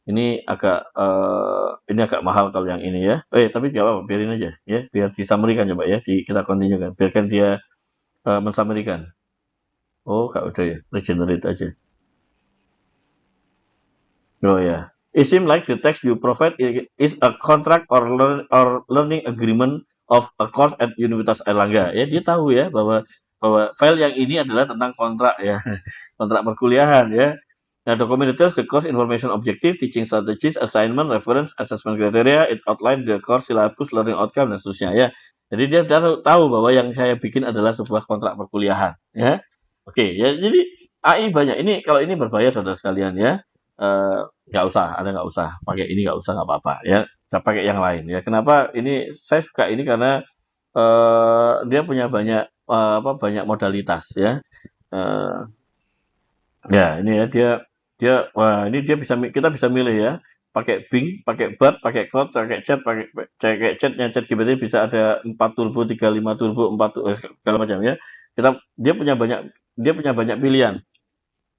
Ini agak mahal kalau yang ini ya. Tapi nggak apa-apa, biarin aja ya, biar disamerikan coba ya, kita continue kan. Biarkan dia mensamerikan. Oh, nggak udah ya, regenerate aja. Oh ya. It seems like the text you provide is a contract or learning agreement of a course at Universitas Airlangga. Ya, dia tahu ya bahwa file yang ini adalah tentang kontrak ya, kontrak perkuliahan ya. Nah, dokumen details the course information objective, teaching strategies, assignment, reference, assessment criteria, it outline the course syllabus, learning outcome dan seterusnya ya. Jadi dia tahu bahwa yang saya bikin adalah sebuah kontrak perkuliahan ya. Oke, ya jadi AI banyak. Ini kalau ini berbayar saudara sekalian ya. Nggak usah, Anda nggak usah pakai ini, nggak usah, nggak apa-apa ya. Saya pakai yang lain ya. Kenapa ini saya suka ini karena dia punya banyak modalitas ya. Eh, ya ini ya dia dia wah ini dia kita bisa milih ya. Pakai Bing, pakai Bard, pakai Cloud, pakai chatnya ChatGPT bisa ada 4 turbo, 35 turbo, 4 segala macam ya. Dia punya banyak pilihan.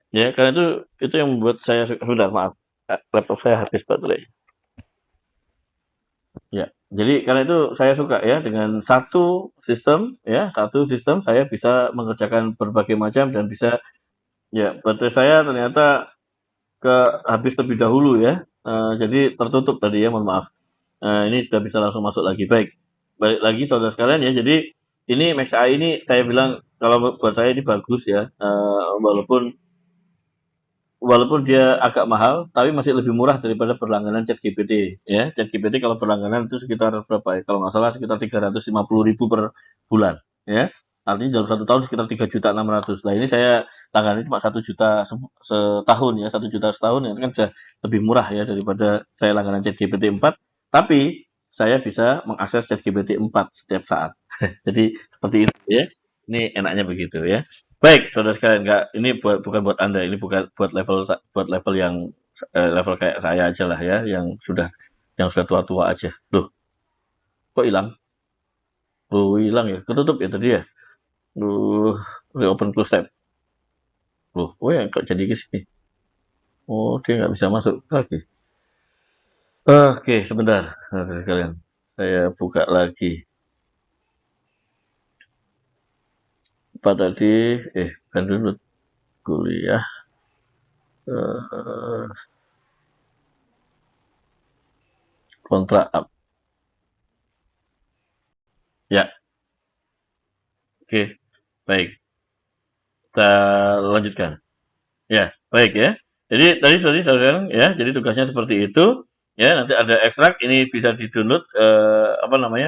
Ya, karena itu yang membuat saya sudah maaf, laptop saya habis baterai. Ya, jadi karena itu saya suka ya dengan satu sistem saya bisa mengerjakan berbagai macam dan bisa ya baterai saya ternyata habis lebih dahulu ya. Jadi tertutup tadi ya, mohon maaf. Ini sudah bisa langsung masuk lagi. Baik. Balik lagi saudara sekalian ya. Jadi ini Max AI ini saya bilang kalau buat saya ini bagus ya. Walaupun dia agak mahal, tapi masih lebih murah daripada berlangganan ChatGPT. Ya, ChatGPT kalau berlangganan itu sekitar berapa ya? Kalau nggak salah sekitar 350.000 per bulan. Ya, artinya dalam 1 tahun sekitar 3.600.000. Nah ini saya langganan cuma 1 juta setahun ya, 1 juta setahun ya, itu kan sudah lebih murah ya daripada saya langganan ChatGPT 4. Tapi saya bisa mengakses ChatGPT 4 setiap saat. Jadi seperti itu ya. Ini enaknya begitu ya. Baik, saudara sekalian, ini bukan buat Anda, ini bukan buat level yang level kayak saya aja lah ya, yang sudah tua-tua aja. Loh, kok hilang? Loh, hilang ya. Ketutup ya tadi ya. Loh, open close tab. Loh, oh ya kok jadi ke sini. Oh, dia nggak bisa masuk lagi. Oke, sebentar, saudara sekalian. Saya buka lagi. Apa tadi? Kan dulu kuliah. Eh, kontrak up. Ya, oke. Baik. Kita lanjutkan. Ya, baik ya. Jadi tadi saudara ya, jadi tugasnya seperti itu. Ya, nanti ada ekstrak ini bisa di-download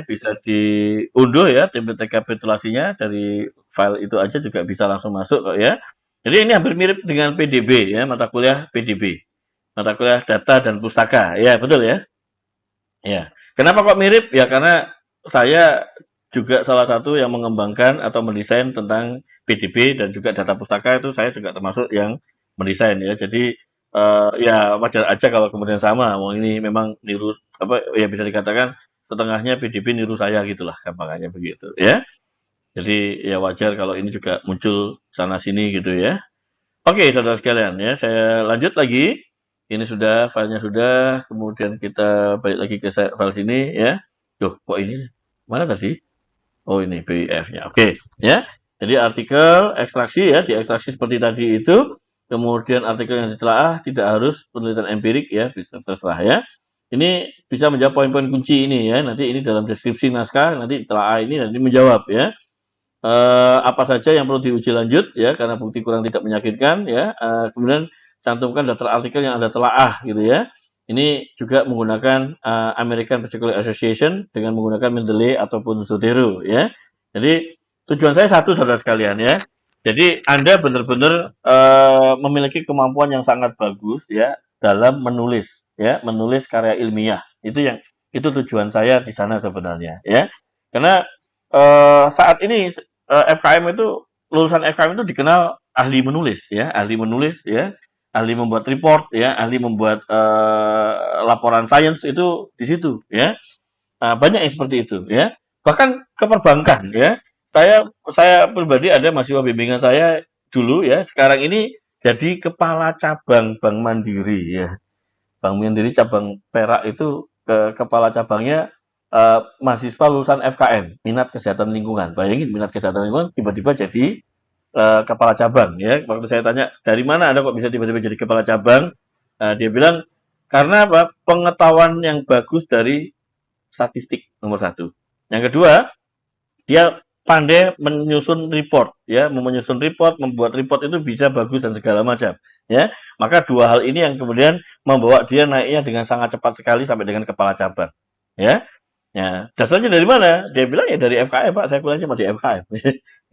bisa diunduh ya template rekapitulasinya dari file itu aja juga bisa langsung masuk kok ya. Jadi ini hampir mirip dengan PDB ya, mata kuliah PDB. Mata kuliah data dan pustaka. Ya, betul ya. Ya. Kenapa kok mirip? Ya karena saya juga salah satu yang mengembangkan atau mendesain tentang PDB dan juga data pustaka itu saya juga termasuk yang mendesain ya. Jadi ya wajar aja kalau kemudian sama. Mau ini memang niru apa ya bisa dikatakan setengahnya PDB niru saya gitulah gampangannya begitu ya. Jadi ya wajar kalau ini juga muncul sana sini gitu ya. Oke, saudara sekalian ya, saya lanjut lagi. Ini sudah, filenya sudah, kemudian kita balik lagi ke file sini ya. Duh, kok ini? Mana tadi? Oh, ini PDF-nya. Oke, ya. Jadi artikel ekstraksi ya, diekstraksi seperti tadi itu. Kemudian artikel yang ditelaah tidak harus penelitian empirik ya, bisa terserah ya. Ini bisa menjawab poin-poin kunci ini ya. Nanti ini dalam deskripsi naskah, nanti telaah ini nanti menjawab ya. Apa saja yang perlu diuji lanjut ya karena bukti kurang tidak meyakinkan ya. Kemudian cantumkan daftar artikel yang Anda telaah gitu ya. Ini juga menggunakan American Psychology Association dengan menggunakan Mendeley ataupun Zotero ya. Jadi tujuan saya satu saudara sekalian ya. Jadi Anda benar-benar memiliki kemampuan yang sangat bagus ya dalam menulis karya ilmiah. Itu tujuan saya di sana sebenarnya ya. Karena saat ini FKM itu lulusan FKM itu dikenal ahli menulis ya, ahli membuat report ya, ahli membuat laporan sains itu di situ ya. Banyak yang seperti itu ya. Bahkan ke perbankan ya. Saya pribadi ada mahasiswa bimbingan saya dulu ya, sekarang ini jadi kepala cabang Bank Mandiri ya. Bank Mandiri cabang Perak itu kepala cabangnya mahasiswa lulusan FKM, minat kesehatan lingkungan. Bayangin minat kesehatan lingkungan tiba-tiba jadi kepala cabang ya. Waktu saya tanya dari mana Anda kok bisa tiba-tiba jadi kepala cabang, dia bilang karena apa? Pengetahuan yang bagus dari statistik nomor satu. Yang kedua, dia pandai menyusun report ya, menyusun report, membuat report itu bisa bagus dan segala macam ya. Maka dua hal ini yang kemudian membawa dia naiknya dengan sangat cepat sekali sampai dengan kepala cabang ya. Ya, dasarnya dari mana? Dia bilang ya dari FKM Pak, saya kuliahnya di FKM.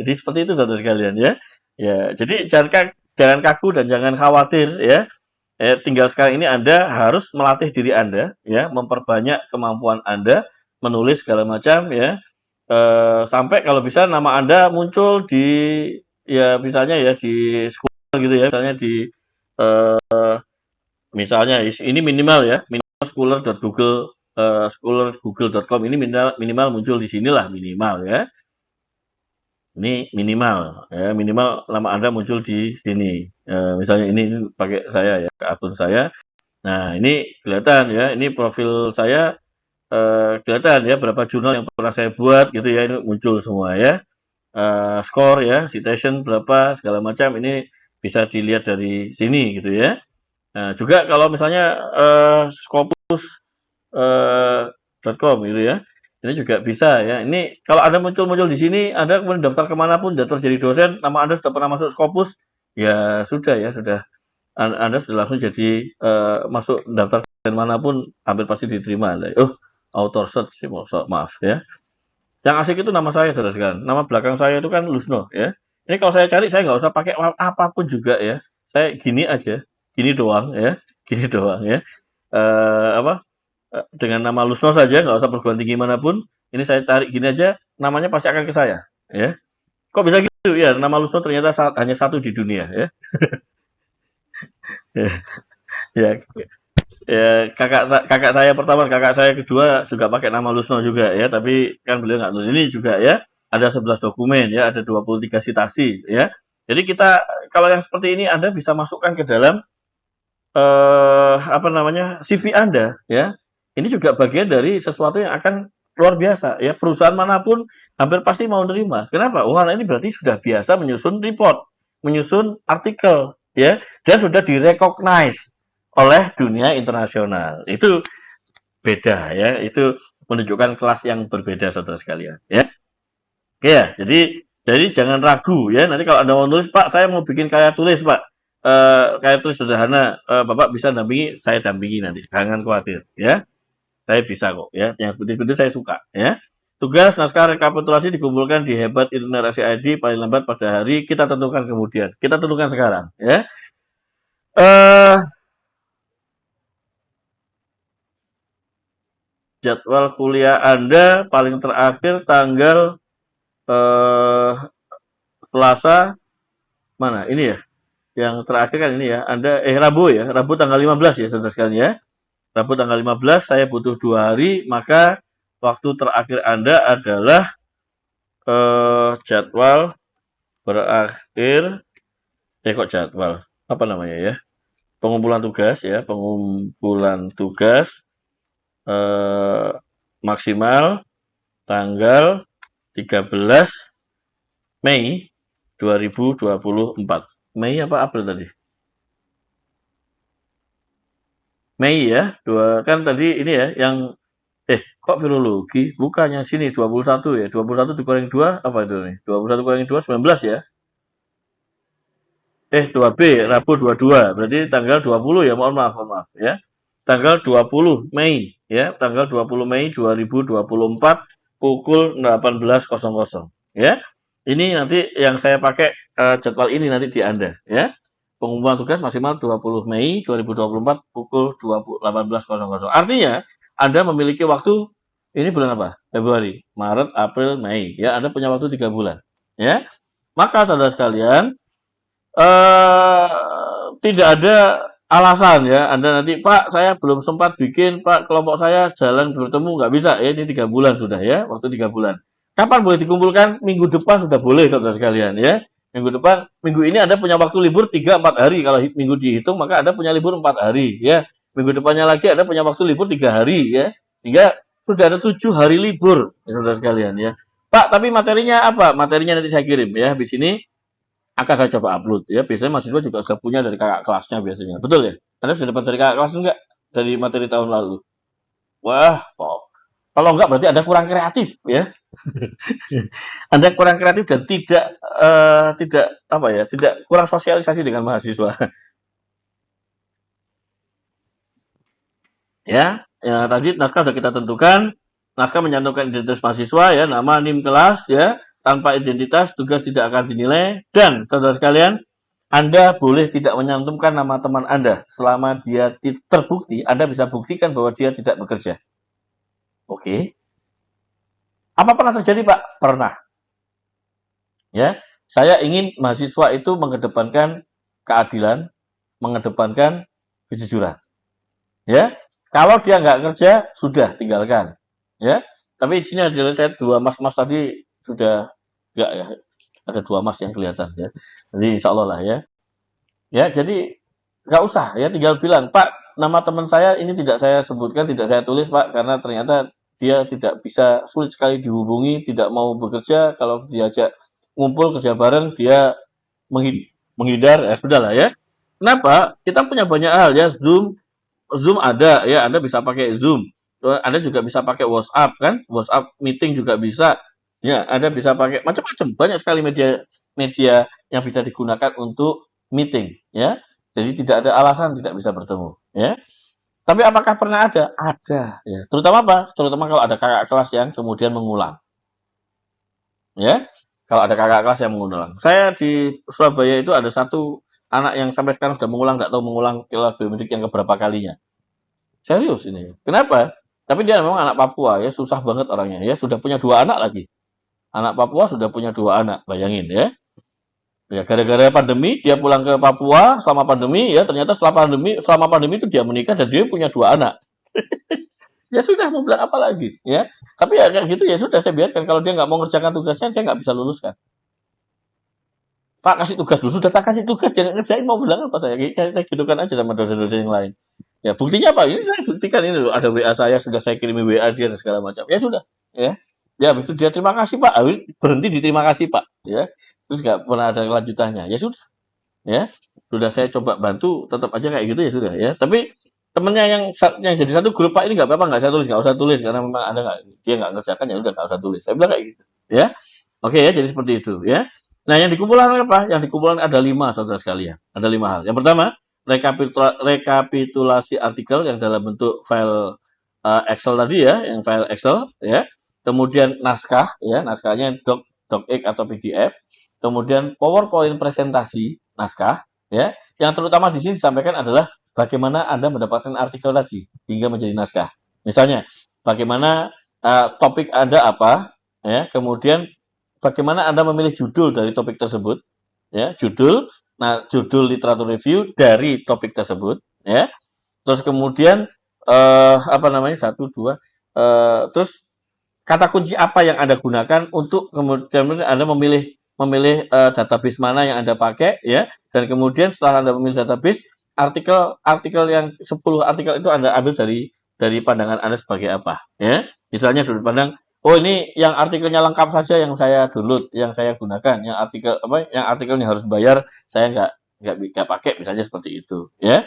Jadi seperti itu saudara sekalian ya. Ya, jadi jangan kaku dan jangan khawatir ya. Tinggal sekarang ini Anda harus melatih diri Anda ya, memperbanyak kemampuan Anda menulis segala macam ya. Sampai kalau bisa nama Anda muncul di ya misalnya ya di sekolah gitu ya, misalnya di misalnya ini minimal ya, minimal scholar.google.com ini minimal muncul di sinilah minimal ya. Ini minimal ya, minimal nama Anda muncul di sini. Misalnya ini pakai saya ya, ke akun saya. Nah, ini kelihatan ya, ini profil saya kelihatan ya berapa jurnal yang pernah saya buat gitu ya, ini muncul semua ya. Skor ya, citation berapa segala macam ini bisa dilihat dari sini gitu ya. Nah, juga kalau misalnya scopus.com gitu ya. Ini juga bisa ya. Ini kalau Anda muncul-muncul di sini, Anda kemudian daftar kemanapun, daftar jadi dosen, nama Anda sudah pernah masuk Scopus, ya sudah ya, sudah Anda sudah langsung jadi masuk daftar dosen manapun, hampir pasti diterima. Oh, author search sih, maaf ya. Yang asik itu nama saya, saudara sekalian. Nama belakang saya itu kan Lusno ya. Ini kalau saya cari, saya nggak usah pakai apapun juga ya. Saya gini aja, gini doang ya, gini doang ya. Apa? Dengan nama Lusno saja, nggak usah perguruan tinggi manapun. Ini saya tarik gini aja, namanya pasti akan ke saya. Ya, kok bisa gitu? Ya, nama Lusno ternyata hanya satu di dunia. Ya, ya, ya kakak saya pertama, kakak saya kedua juga pakai nama Lusno juga ya. Tapi kan beliau nggak nulis ini juga ya. Ada 11 dokumen ya, ada 23 citasi ya. Jadi kita kalau yang seperti ini Anda bisa masukkan ke dalam apa namanya CV Anda ya. Ini juga bagian dari sesuatu yang akan luar biasa ya. Perusahaan manapun hampir pasti mau nerima. Kenapa? Wah, ini berarti sudah biasa menyusun report, menyusun artikel ya, dan sudah direcognize oleh dunia internasional. Itu beda ya. Itu menunjukkan kelas yang berbeda saudara sekalian ya. Oke ya. Jadi jangan ragu ya. Nanti kalau Anda mau nulis, Pak, saya mau bikin karya tulis, Pak. Kayak tulis sederhana, Bapak bisa dampingi, saya dampingi nanti. Jangan khawatir ya. Saya bisa kok ya. Yang putih-putih saya suka ya. Tugas naskah rekapitulasi dikumpulkan di Hebat Internet ID paling lambat pada hari kita tentukan kemudian. Kita tentukan sekarang ya. Eh Jadwal kuliah Anda paling terakhir tanggal eh Selasa mana? Ini ya. Yang terakhir kan ini ya. Anda Rabu ya. Rabu tanggal 15 ya saudara sekalian ya. Rabu tanggal 15 saya butuh 2 hari, maka waktu terakhir Anda adalah jadwal berakhir kok jadwal apa namanya ya, pengumpulan tugas ya, pengumpulan tugas maksimal tanggal 13 Mei 2024. Mei apa April tadi? Mei ya, kan tadi ini ya yang kok filologi? Bukannya sini 21 ya. 21 dikurangi 2 apa itu nih? 21 kurangi 2 19 ya. 2B, Rabu 22. Berarti tanggal 20 ya. Mohon maaf ya. Tanggal 20 Mei ya. Tanggal 20 Mei 2024 pukul 18.00 ya. Ini nanti yang saya pakai jadwal ini nanti di Anda ya. Pengumuman tugas maksimal 20 Mei 2024 pukul 18.00. Artinya Anda memiliki waktu ini bulan apa? Februari, Maret, April, Mei. Ya, Anda punya waktu 3 bulan. Ya. Maka saudara sekalian, tidak ada alasan ya. Anda nanti, Pak, saya belum sempat bikin, Pak, kelompok saya jalan bertemu, nggak bisa. Ya, ini 3 bulan sudah ya, waktu 3 bulan. Kapan boleh dikumpulkan? Minggu depan sudah boleh, saudara sekalian ya. Minggu depan, minggu ini Anda punya waktu libur 3-4 hari. Kalau minggu dihitung, maka Anda punya libur 4 hari. Ya, minggu depannya lagi Anda punya waktu libur 3 hari. Ya, sehingga sudah ada 7 hari libur, ya, saudara sekalian. Ya, Pak, tapi materinya apa? Materinya nanti saya kirim. Ya, habis ini akan saya coba upload. Ya, biasanya mahasiswa juga sudah punya dari kakak kelasnya biasanya. Betul ya? Anda sudah dapat dari kakak kelas enggak? Dari materi tahun lalu. Wah, kalau enggak berarti Anda kurang kreatif, ya. Anda kurang kreatif dan tidak apa ya, tidak kurang sosialisasi dengan mahasiswa. Ya, tadi naskah sudah kita tentukan. Naskah menyantumkan identitas mahasiswa, ya, nama, NIM kelas, ya. Tanpa identitas, tugas tidak akan dinilai. Dan saudara sekalian, Anda boleh tidak menyantumkan nama teman Anda selama dia terbukti. Anda bisa buktikan bahwa dia tidak bekerja. Oke. Apa pernah terjadi, Pak? Pernah. Ya, saya ingin mahasiswa itu mengedepankan keadilan, mengedepankan kejujuran. Ya, kalau dia nggak kerja, sudah tinggalkan. Ya, tapi di sini ada saya dua mas-mas tadi sudah nggak ya, ada dua mas yang kelihatan ya. Jadi insya Allah lah ya. Ya, jadi nggak usah ya, tinggal bilang, Pak, nama teman saya ini tidak saya sebutkan, tidak saya tulis, Pak, karena ternyata dia tidak bisa, sulit sekali dihubungi, tidak mau bekerja, kalau diajak ngumpul kerja bareng dia menghindar, ya sudahlah ya. Kenapa? Kita punya banyak hal ya, Zoom, Zoom ada ya, Anda bisa pakai Zoom. Anda juga bisa pakai WhatsApp kan, WhatsApp meeting juga bisa. Ya, Anda bisa pakai macam-macam, banyak sekali media media yang bisa digunakan untuk meeting ya. Jadi tidak ada alasan tidak bisa bertemu ya. Tapi apakah pernah ada? Ada ya. Terutama apa? Terutama kalau ada kakak kelas yang kemudian mengulang ya. Kalau ada kakak kelas yang mengulang. Saya di Surabaya itu ada satu anak yang sampai sekarang sudah mengulang, nggak tahu mengulang kelas biometrik yang keberapa kalinya. Serius ini. Kenapa? Tapi dia memang anak Papua ya, susah banget orangnya ya, sudah punya 2 anak lagi. Anak Papua sudah punya 2 anak, bayangin ya. Ya, gara-gara pandemi dia pulang ke Papua selama pandemi ya, ternyata selama pandemi itu dia menikah dan dia punya 2 anak. Ya sudah, mau bilang apa lagi ya. Tapi ya kayak gitu ya sudah, saya biarkan, kalau dia nggak mau ngerjakan tugasnya dia nggak bisa luluskan. Pak, kasih tugas dulu, sudah tak kasih tugas jangan ngerjain, mau bilang apa saya gitukan aja sama dosen-dosen yang lain. Ya buktinya apa? Ini saya buktikan ini loh, ada WA saya sudah saya kirimi WA dia dan segala macam. Ya sudah, ya. Ya habis itu dia terima kasih Pak, berhenti di terima kasih Pak, ya. Terus nggak pernah ada kelanjutannya. Ya sudah, ya. Sudah saya coba bantu, tetap aja kayak gitu ya sudah ya. Tapi temennya yang jadi satu grup Pak, ini nggak apa-apa, nggak saya tulis, nggak usah tulis karena memang ada nggak, dia nggak ngerjakan, ya udah nggak usah tulis. Saya bilang kayak gitu, ya. Oke ya, jadi seperti itu ya. Nah, yang dikumpulkan apa? Yang dikumpulkan ada 5, saudara sekalian. Ada 5 hal. Yang pertama, rekapitulasi artikel yang dalam bentuk file Excel tadi ya, yang file Excel ya. Kemudian naskah ya, naskahnya docx atau PDF. Kemudian PowerPoint presentasi naskah ya. Yang terutama di sini disampaikan adalah bagaimana Anda mendapatkan artikel tadi hingga menjadi naskah. Misalnya, bagaimana topik Anda apa ya, kemudian bagaimana Anda memilih judul dari topik tersebut ya, judul, nah judul literatur review dari topik tersebut ya. Terus kemudian apa namanya, satu dua, terus kata kunci apa yang Anda gunakan untuk kemudian Anda memilih memilih database mana yang Anda pakai ya, dan kemudian setelah Anda memilih database, artikel yang 10 artikel itu Anda ambil dari pandangan Anda sebagai apa ya. Misalnya sudut pandang, oh ini yang artikelnya lengkap saja yang saya download, yang saya gunakan, yang artikelnya harus bayar saya nggak pakai, misalnya seperti itu ya.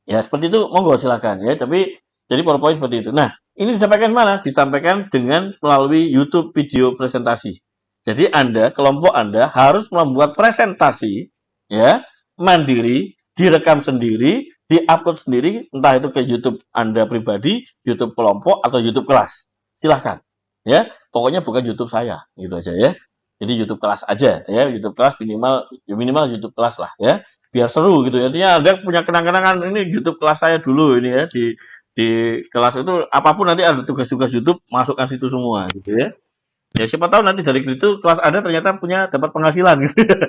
Ya seperti itu, monggo silakan ya. Tapi jadi PowerPoint seperti itu. Nah, ini disampaikan mana? Disampaikan dengan melalui YouTube video presentasi. Jadi Anda, kelompok Anda harus membuat presentasi ya, mandiri, direkam sendiri, diupload sendiri, entah itu ke YouTube Anda pribadi, YouTube kelompok atau YouTube kelas. Silahkan. Ya, pokoknya bukan YouTube saya, gitu aja ya. Jadi YouTube kelas aja ya, YouTube kelas minimal YouTube kelas lah ya, biar seru gitu ya. Artinya Anda punya kenang-kenangan, ini YouTube kelas saya dulu ini ya, di kelas itu apapun nanti ada tugas-tugas YouTube, masukkan situ semua gitu ya. Ya siapa tahu nanti dari itu kelas Anda ternyata dapat penghasilan gitu ya.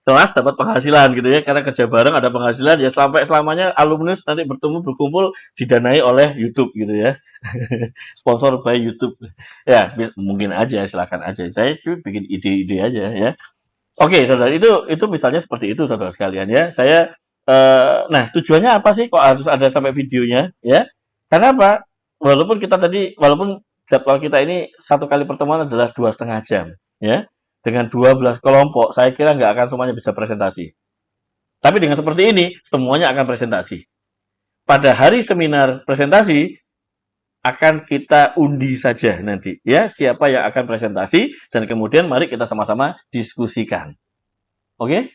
Kelas dapat penghasilan gitu ya, karena kerja bareng ada penghasilan ya, sampai selamanya alumnus nanti berkumpul didanai oleh YouTube gitu ya. Sponsor by YouTube. Ya, mungkin aja, silakan aja. Saya cuma bikin ide-ide aja ya. Oke, saudara, itu misalnya seperti itu, saudara sekalian ya. Nah, tujuannya apa sih kok harus ada sampai videonya ya? Karena apa? Walaupun jadwal kita ini satu kali pertemuan adalah 2,5 jam ya. Dengan 12 kelompok, saya kira nggak akan semuanya bisa presentasi. Tapi dengan seperti ini, semuanya akan presentasi. Pada hari seminar presentasi, akan kita undi saja nanti ya, siapa yang akan presentasi, dan kemudian mari kita sama-sama diskusikan. Oke?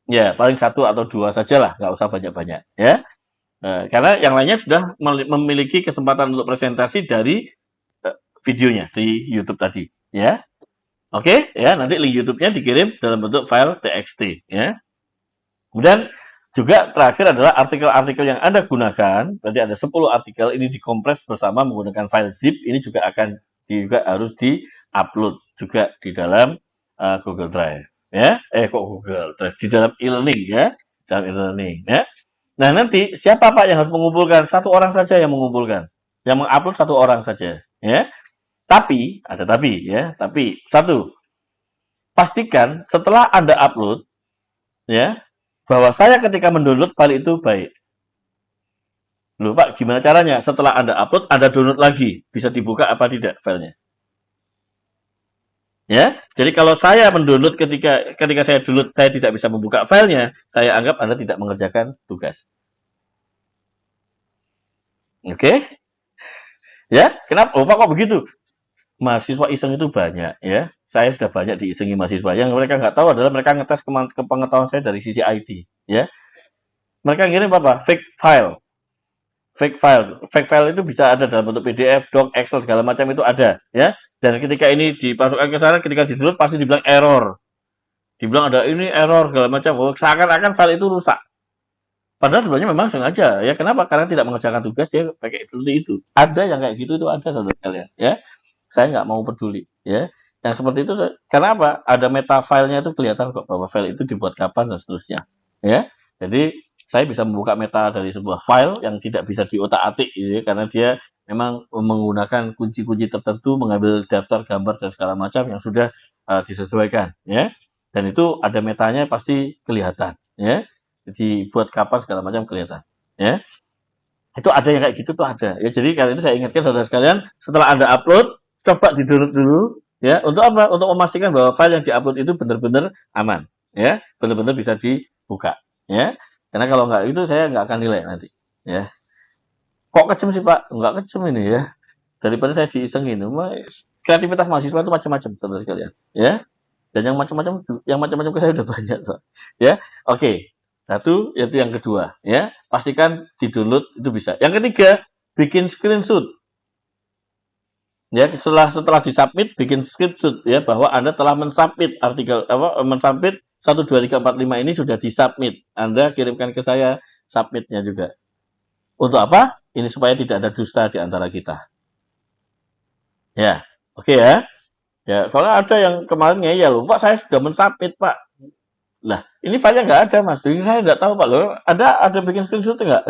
Ya, paling satu atau dua sajalah, nggak usah banyak-banyak ya. Karena yang lainnya sudah memiliki kesempatan untuk presentasi dari videonya di YouTube tadi ya. Oke, ya, nanti link YouTube-nya dikirim dalam bentuk file TXT ya. Kemudian juga terakhir adalah artikel-artikel yang Anda gunakan. Berarti ada 10 artikel, ini dikompres bersama menggunakan file zip. Ini juga harus di-upload juga di dalam Google Drive ya. Kok Google Drive, di dalam e-learning ya, dalam e-learning ya. Nah, nanti siapa Pak yang harus mengumpulkan? Satu orang saja yang mengumpulkan. Yang mengupload satu orang saja ya. Tapi ada tapi ya, tapi satu, pastikan setelah Anda upload ya, bahwa saya ketika mendownload file itu baik. Loh Pak, gimana caranya? Setelah Anda upload, Anda download lagi. Bisa dibuka apa tidak filenya? Ya, jadi kalau saya mendownload ketika saya download, saya tidak bisa membuka filenya, saya anggap Anda tidak mengerjakan tugas. Oke? Ya, kenapa? Oh Pak kok begitu? Mahasiswa iseng itu banyak ya. Saya sudah banyak diisengi mahasiswa. Yang mereka nggak tahu adalah mereka ngetes pengetahuan saya dari sisi IT. Ya, mereka ngirim apa? Fake file itu bisa ada dalam bentuk PDF, doc, Excel, segala macam itu ada ya. Dan ketika ini dimasukkan ke sana, ketika di-download pasti dibilang error. Dibilang ada ini error segala macam. Oh, seakan-akan file itu rusak. Padahal sebenarnya memang sengaja ya. Kenapa? Karena tidak mengerjakan tugas dia pakai seperti itu. Ada yang kayak gitu itu ada saudara sekalian ya. Saya nggak mau peduli ya. Yang seperti itu karena apa? Ada meta filenya itu kelihatan kok bahwa file itu dibuat kapan dan seterusnya. Ya. Jadi saya bisa membuka meta dari sebuah file yang tidak bisa diotak-atik ya, karena dia memang menggunakan kunci-kunci tertentu, mengambil daftar gambar dan segala macam yang sudah disesuaikan ya. Dan itu ada metanya pasti kelihatan ya. Jadi buat kapan segala macam kelihatan ya. Itu ada yang kayak gitu tuh ada ya. Jadi kali ini saya ingatkan saudara sekalian, setelah Anda upload, coba di-download dulu ya. Untuk apa? Untuk memastikan bahwa file yang di-upload itu benar-benar aman ya, benar-benar bisa dibuka ya. Karena kalau nggak itu saya nggak akan nilai nanti ya. Kok kejem sih Pak? Nggak kejem ini ya. Daripada saya diisengin. Kreativitas mahasiswa itu macam-macam saudara sekalian ya. Dan yang macam-macam ke saya udah banyak Pak. Ya. Oke. Satu, yaitu yang kedua ya. Pastikan di-download itu bisa. Yang ketiga, bikin screenshot. Ya, setelah disubmit bikin screenshot ya bahwa Anda telah mensubmit mensubmit 1 2 3 4 5 ini sudah disubmit. Anda kirimkan ke saya submitnya juga. Untuk apa? Ini supaya tidak ada dusta di antara kita. Ya, oke ya. Ya, soalnya ada yang kemarin ngeyel, Pak saya sudah mensubmit Pak. Lah, ini filenya nggak ada Mas. Ini saya nggak tahu Pak loh. Ada bikin screenshot nggak?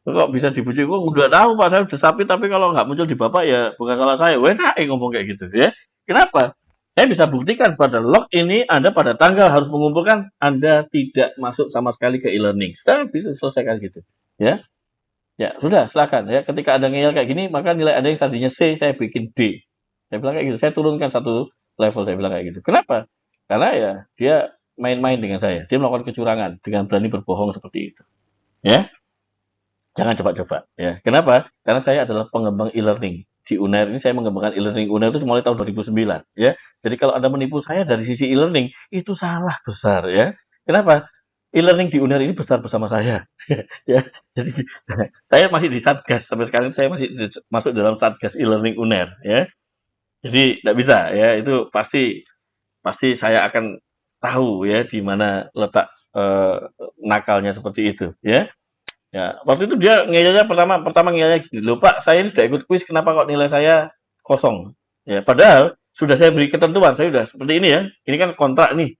Kok bisa dibujuk? Kok udah tahu Pak saya sudah submit tapi kalau nggak muncul di Bapak ya bukan salah saya. WNAE ngomong kayak gitu ya. Kenapa? Saya bisa buktikan pada log ini Anda pada tanggal harus mengumpulkan, Anda tidak masuk sama sekali ke e-learning. Saya bisa selesaikan gitu. Ya. Ya, sudah silakan ya. Ketika Anda ngeyel kayak gini, maka nilai Anda yang tadinya C saya bikin D. Saya bilang kayak gitu. Saya turunkan satu level, saya bilang kayak gitu. Kenapa? Karena ya dia main-main dengan saya. Dia melakukan kecurangan dengan berani berbohong seperti itu. Ya. Jangan coba-coba ya. Kenapa? Karena saya adalah pengembang e-learning. Di UNER ini saya mengembangkan e-learning UNER itu mulai tahun 2009 ya. Jadi kalau Anda menipu saya dari sisi e-learning itu salah besar ya. Kenapa? E-learning di UNER ini besar bersama saya. Ya. Jadi saya masih di Satgas sampai sekarang, saya masih masuk dalam Satgas e-learning UNER ya. Jadi tidak bisa ya, itu pasti pasti saya akan tahu ya di mana letak nakalnya seperti itu ya. Ya, waktu itu dia ngeyelnya pertama ngeyelnya gini, "Loh Pak, saya ini sudah ikut kuis, kenapa kok nilai saya kosong?" Ya, padahal sudah saya beri ketentuan, saya sudah seperti ini ya. Ini kan kontrak nih.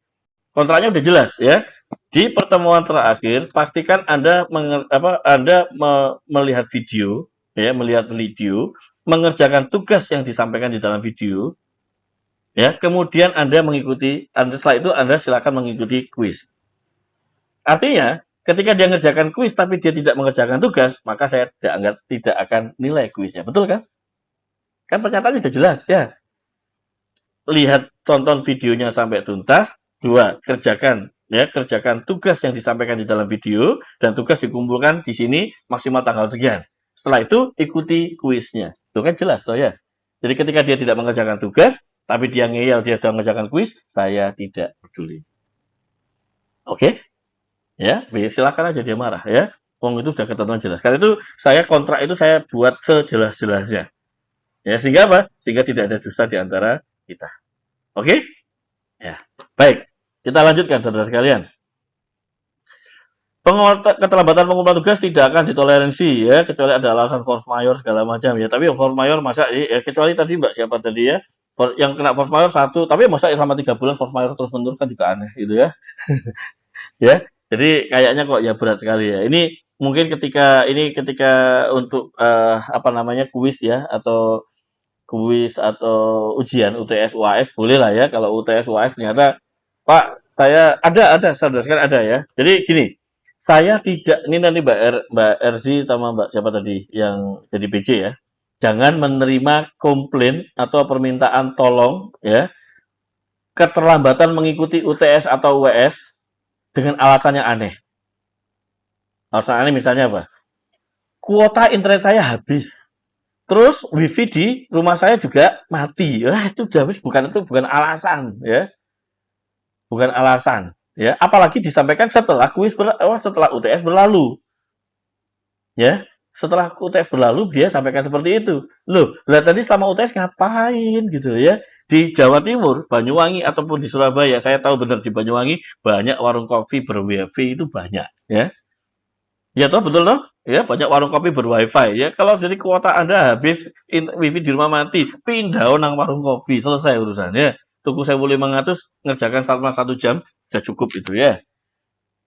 Kontraknya udah jelas ya. Di pertemuan terakhir, pastikan Anda melihat video ya, mengerjakan tugas yang disampaikan di dalam video Ya, kemudian setelah itu Anda silakan mengikuti kuis. Artinya, ketika dia ngerjakan kuis tapi dia tidak mengerjakan tugas, maka saya tidak akan nilai kuisnya. Betul kan? Kan pernyataannya sudah jelas, ya. Lihat, tonton videonya sampai tuntas. Dua, kerjakan tugas yang disampaikan di dalam video dan tugas dikumpulkan di sini maksimal tanggal sekian. Setelah itu ikuti kuisnya. Itu kan jelas toh ya. Jadi ketika dia tidak mengerjakan tugas, tapi dia ngeyel dia sudah mengerjakan kuis, saya tidak peduli. Oke? Ya, silakan aja dia marah ya. Wong itu sudah ketentuan jelas. Karena itu saya kontrak itu saya buat sejelas-jelasnya. Ya, sehingga apa? Sehingga tidak ada dusta di antara kita. Oke? Ya. Baik. Kita lanjutkan saudara sekalian. Keterlambatan pengumpulan tugas tidak akan ditoleransi ya, kecuali ada alasan force majeure segala macam ya. Tapi force majeure masa ya, kecuali tadi Mbak siapa tadi ya, yang kena force majeure satu, tapi masa selama 3 bulan force majeure terus menerus kan juga aneh gitu ya. Ya, jadi kayaknya kok ya berat sekali ya. Ini mungkin ketika untuk apa namanya kuis ya atau ujian UTS UAS boleh lah ya. Kalau UTS UAS ternyata Pak saya ada saudara sekalian ada ya. Jadi gini, saya tidak ini nanti Mbak Erzi sama Mbak siapa tadi yang jadi PJ ya. Jangan menerima komplain atau permintaan tolong ya keterlambatan mengikuti UTS atau UWS dengan alasan yang aneh. Alasan aneh misalnya apa? Kuota internet saya habis. Terus wifi di rumah saya juga mati. Itu habis bukan alasan ya. Bukan alasan ya. Apalagi disampaikan setelah setelah UTS berlalu. Ya. Setelah UTS berlalu dia sampaikan seperti itu. Loh, tadi selama UTS ngapain gitu ya? Di Jawa Timur, Banyuwangi ataupun di Surabaya, saya tahu benar di Banyuwangi banyak warung kopi ber-wifi itu banyak ya. Ya toh betul toh? Ya banyak warung kopi ber-wifi ya. Kalau jadi kuota Anda habis wifi di rumah mati, pindah nang warung kopi, selesai urusan ya. Tuku 1.500 ngerjakan selama 1 jam sudah cukup itu ya.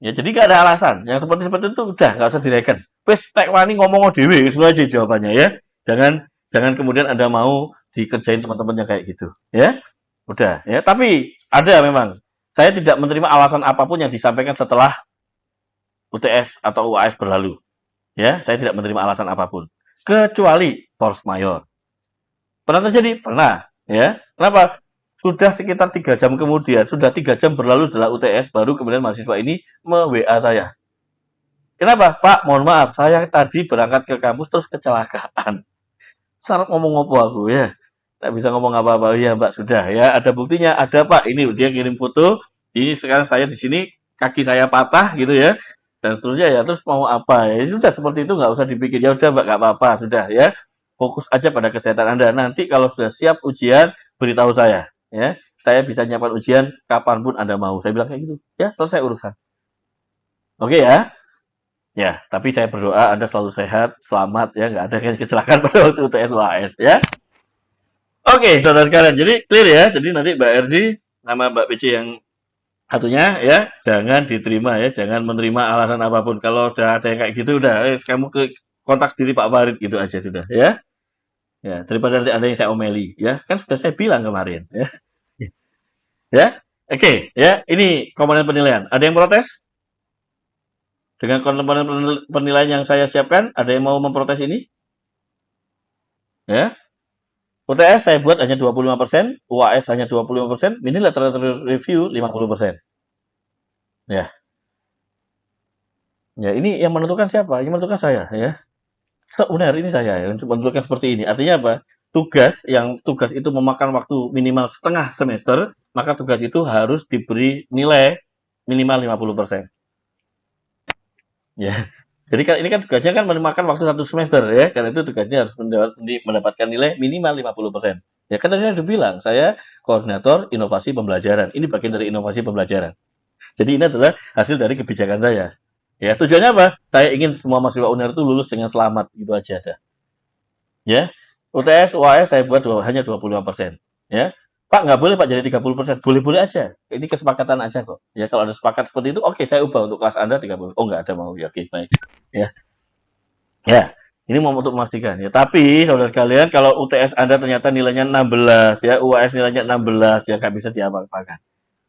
Ya jadi gak ada alasan. Yang seperti itu udah nggak usah direken. Wes tek wani ngomong dhewe itu aja jawabannya ya. Jangan kemudian Anda mau dikerjain teman-temannya kayak gitu ya. Udah ya. Tapi ada memang saya tidak menerima alasan apapun yang disampaikan setelah UTS atau UAS berlalu. Ya, saya tidak menerima alasan apapun. Kecuali force majeure. Pernah terjadi? Pernah. Ya. Kenapa? Sudah sekitar 3 jam kemudian, sudah 3 jam berlalu setelah UTS, baru kemudian mahasiswa ini me-WA saya. Kenapa? Pak, mohon maaf, saya tadi berangkat ke kampus terus kecelakaan. Sarap ngomong apa aku ya? Tak bisa ngomong apa-apa. Ya Mbak, sudah ya. Ada buktinya, ada Pak. Ini dia kirim foto. Ini sekarang saya di sini, kaki saya patah gitu ya. Dan seterusnya ya. Terus mau apa ya? Sudah seperti itu nggak usah dipikir. Ya udah Mbak, nggak apa-apa. Sudah ya. Fokus aja pada kesehatan Anda. Nanti kalau sudah siap ujian, beritahu saya. Ya, saya bisa nyiapkan ujian kapanpun Anda mau. Saya bilang kayak gitu. Ya, selesai urusan. Oke ya. Ya, tapi saya berdoa Anda selalu sehat, selamat ya, nggak ada kecelakaan pada waktu UTS UAS ya. Oke, saudara sekalian. Jadi clear ya. Jadi nanti Mbak Erzi nama Mbak PC yang satunya ya, jangan diterima ya, jangan menerima alasan apapun. Kalau udah ada yang kayak gitu udah, kamu ke kontak diri Pak Farid gitu aja sudah ya. Ya, daripada nanti ada yang saya omeli ya. Kan sudah saya bilang kemarin ya. Ya. Oke, ya. Ini komponen penilaian. Ada yang protes? Dengan komponen penilaian yang saya siapkan, ada yang mau memprotes ini? Ya. UTS saya buat hanya 25%, UAS hanya 25%, mini literature review 50%. Ya. Ya, ini yang menentukan siapa? Yang menentukan saya, ya. Uner ini saya yang menentukan seperti ini. Artinya apa? Tugas itu memakan waktu minimal setengah semester, maka tugas itu harus diberi nilai minimal 50%. Ya. Jadi kan ini kan tugasnya kan memakan waktu 1 semester ya. Karena itu tugasnya harus mendapatkan nilai minimal 50%. Ya kan tadi saya sudah bilang, saya koordinator inovasi pembelajaran. Ini bagian dari inovasi pembelajaran. Jadi ini adalah hasil dari kebijakan saya. Ya, tujuannya apa? Saya ingin semua mahasiswa UNER itu lulus dengan selamat, gitu aja ada. Ya. UTS, UAS saya buat hanya 25%. Ya. Pak, nggak boleh Pak jadi 30%. Boleh-boleh aja. Ini kesepakatan aja kok. Ya, kalau ada sepakat seperti itu, oke, saya ubah untuk kelas Anda 30. Oh, nggak ada mau. Ya, oke, baik. Ya. Ya. Ini mau untuk memastikan ya. Tapi saudara sekalian, kalau UTS Anda ternyata nilainya 16 ya, UAS nilainya 16 ya nggak bisa diapa-apakan.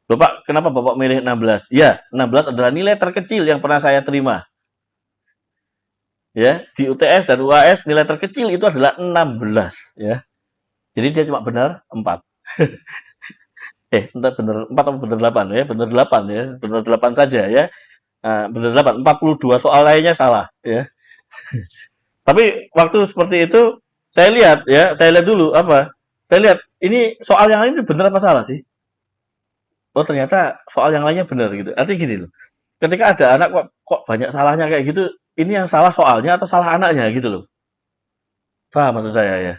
Bapak, kenapa Bapak milih 16? Ya, 16 adalah nilai terkecil yang pernah saya terima. Ya, di UTS dan UAS nilai terkecil itu adalah 16 ya. Jadi dia cuma benar 4. Entah benar 4 atau benar 8 ya, benar 8 ya, benar 8 saja ya. Nah, benar 8, 42 soal lainnya salah ya. Tapi waktu seperti itu saya lihat ya, saya lihat dulu apa? Saya lihat ini soal yang lain benar apa salah sih? Oh ternyata soal yang lainnya benar gitu. Artinya gini loh. Ketika ada anak kok banyak salahnya kayak gitu, ini yang salah soalnya atau salah anaknya gitu loh. Paham maksud saya ya?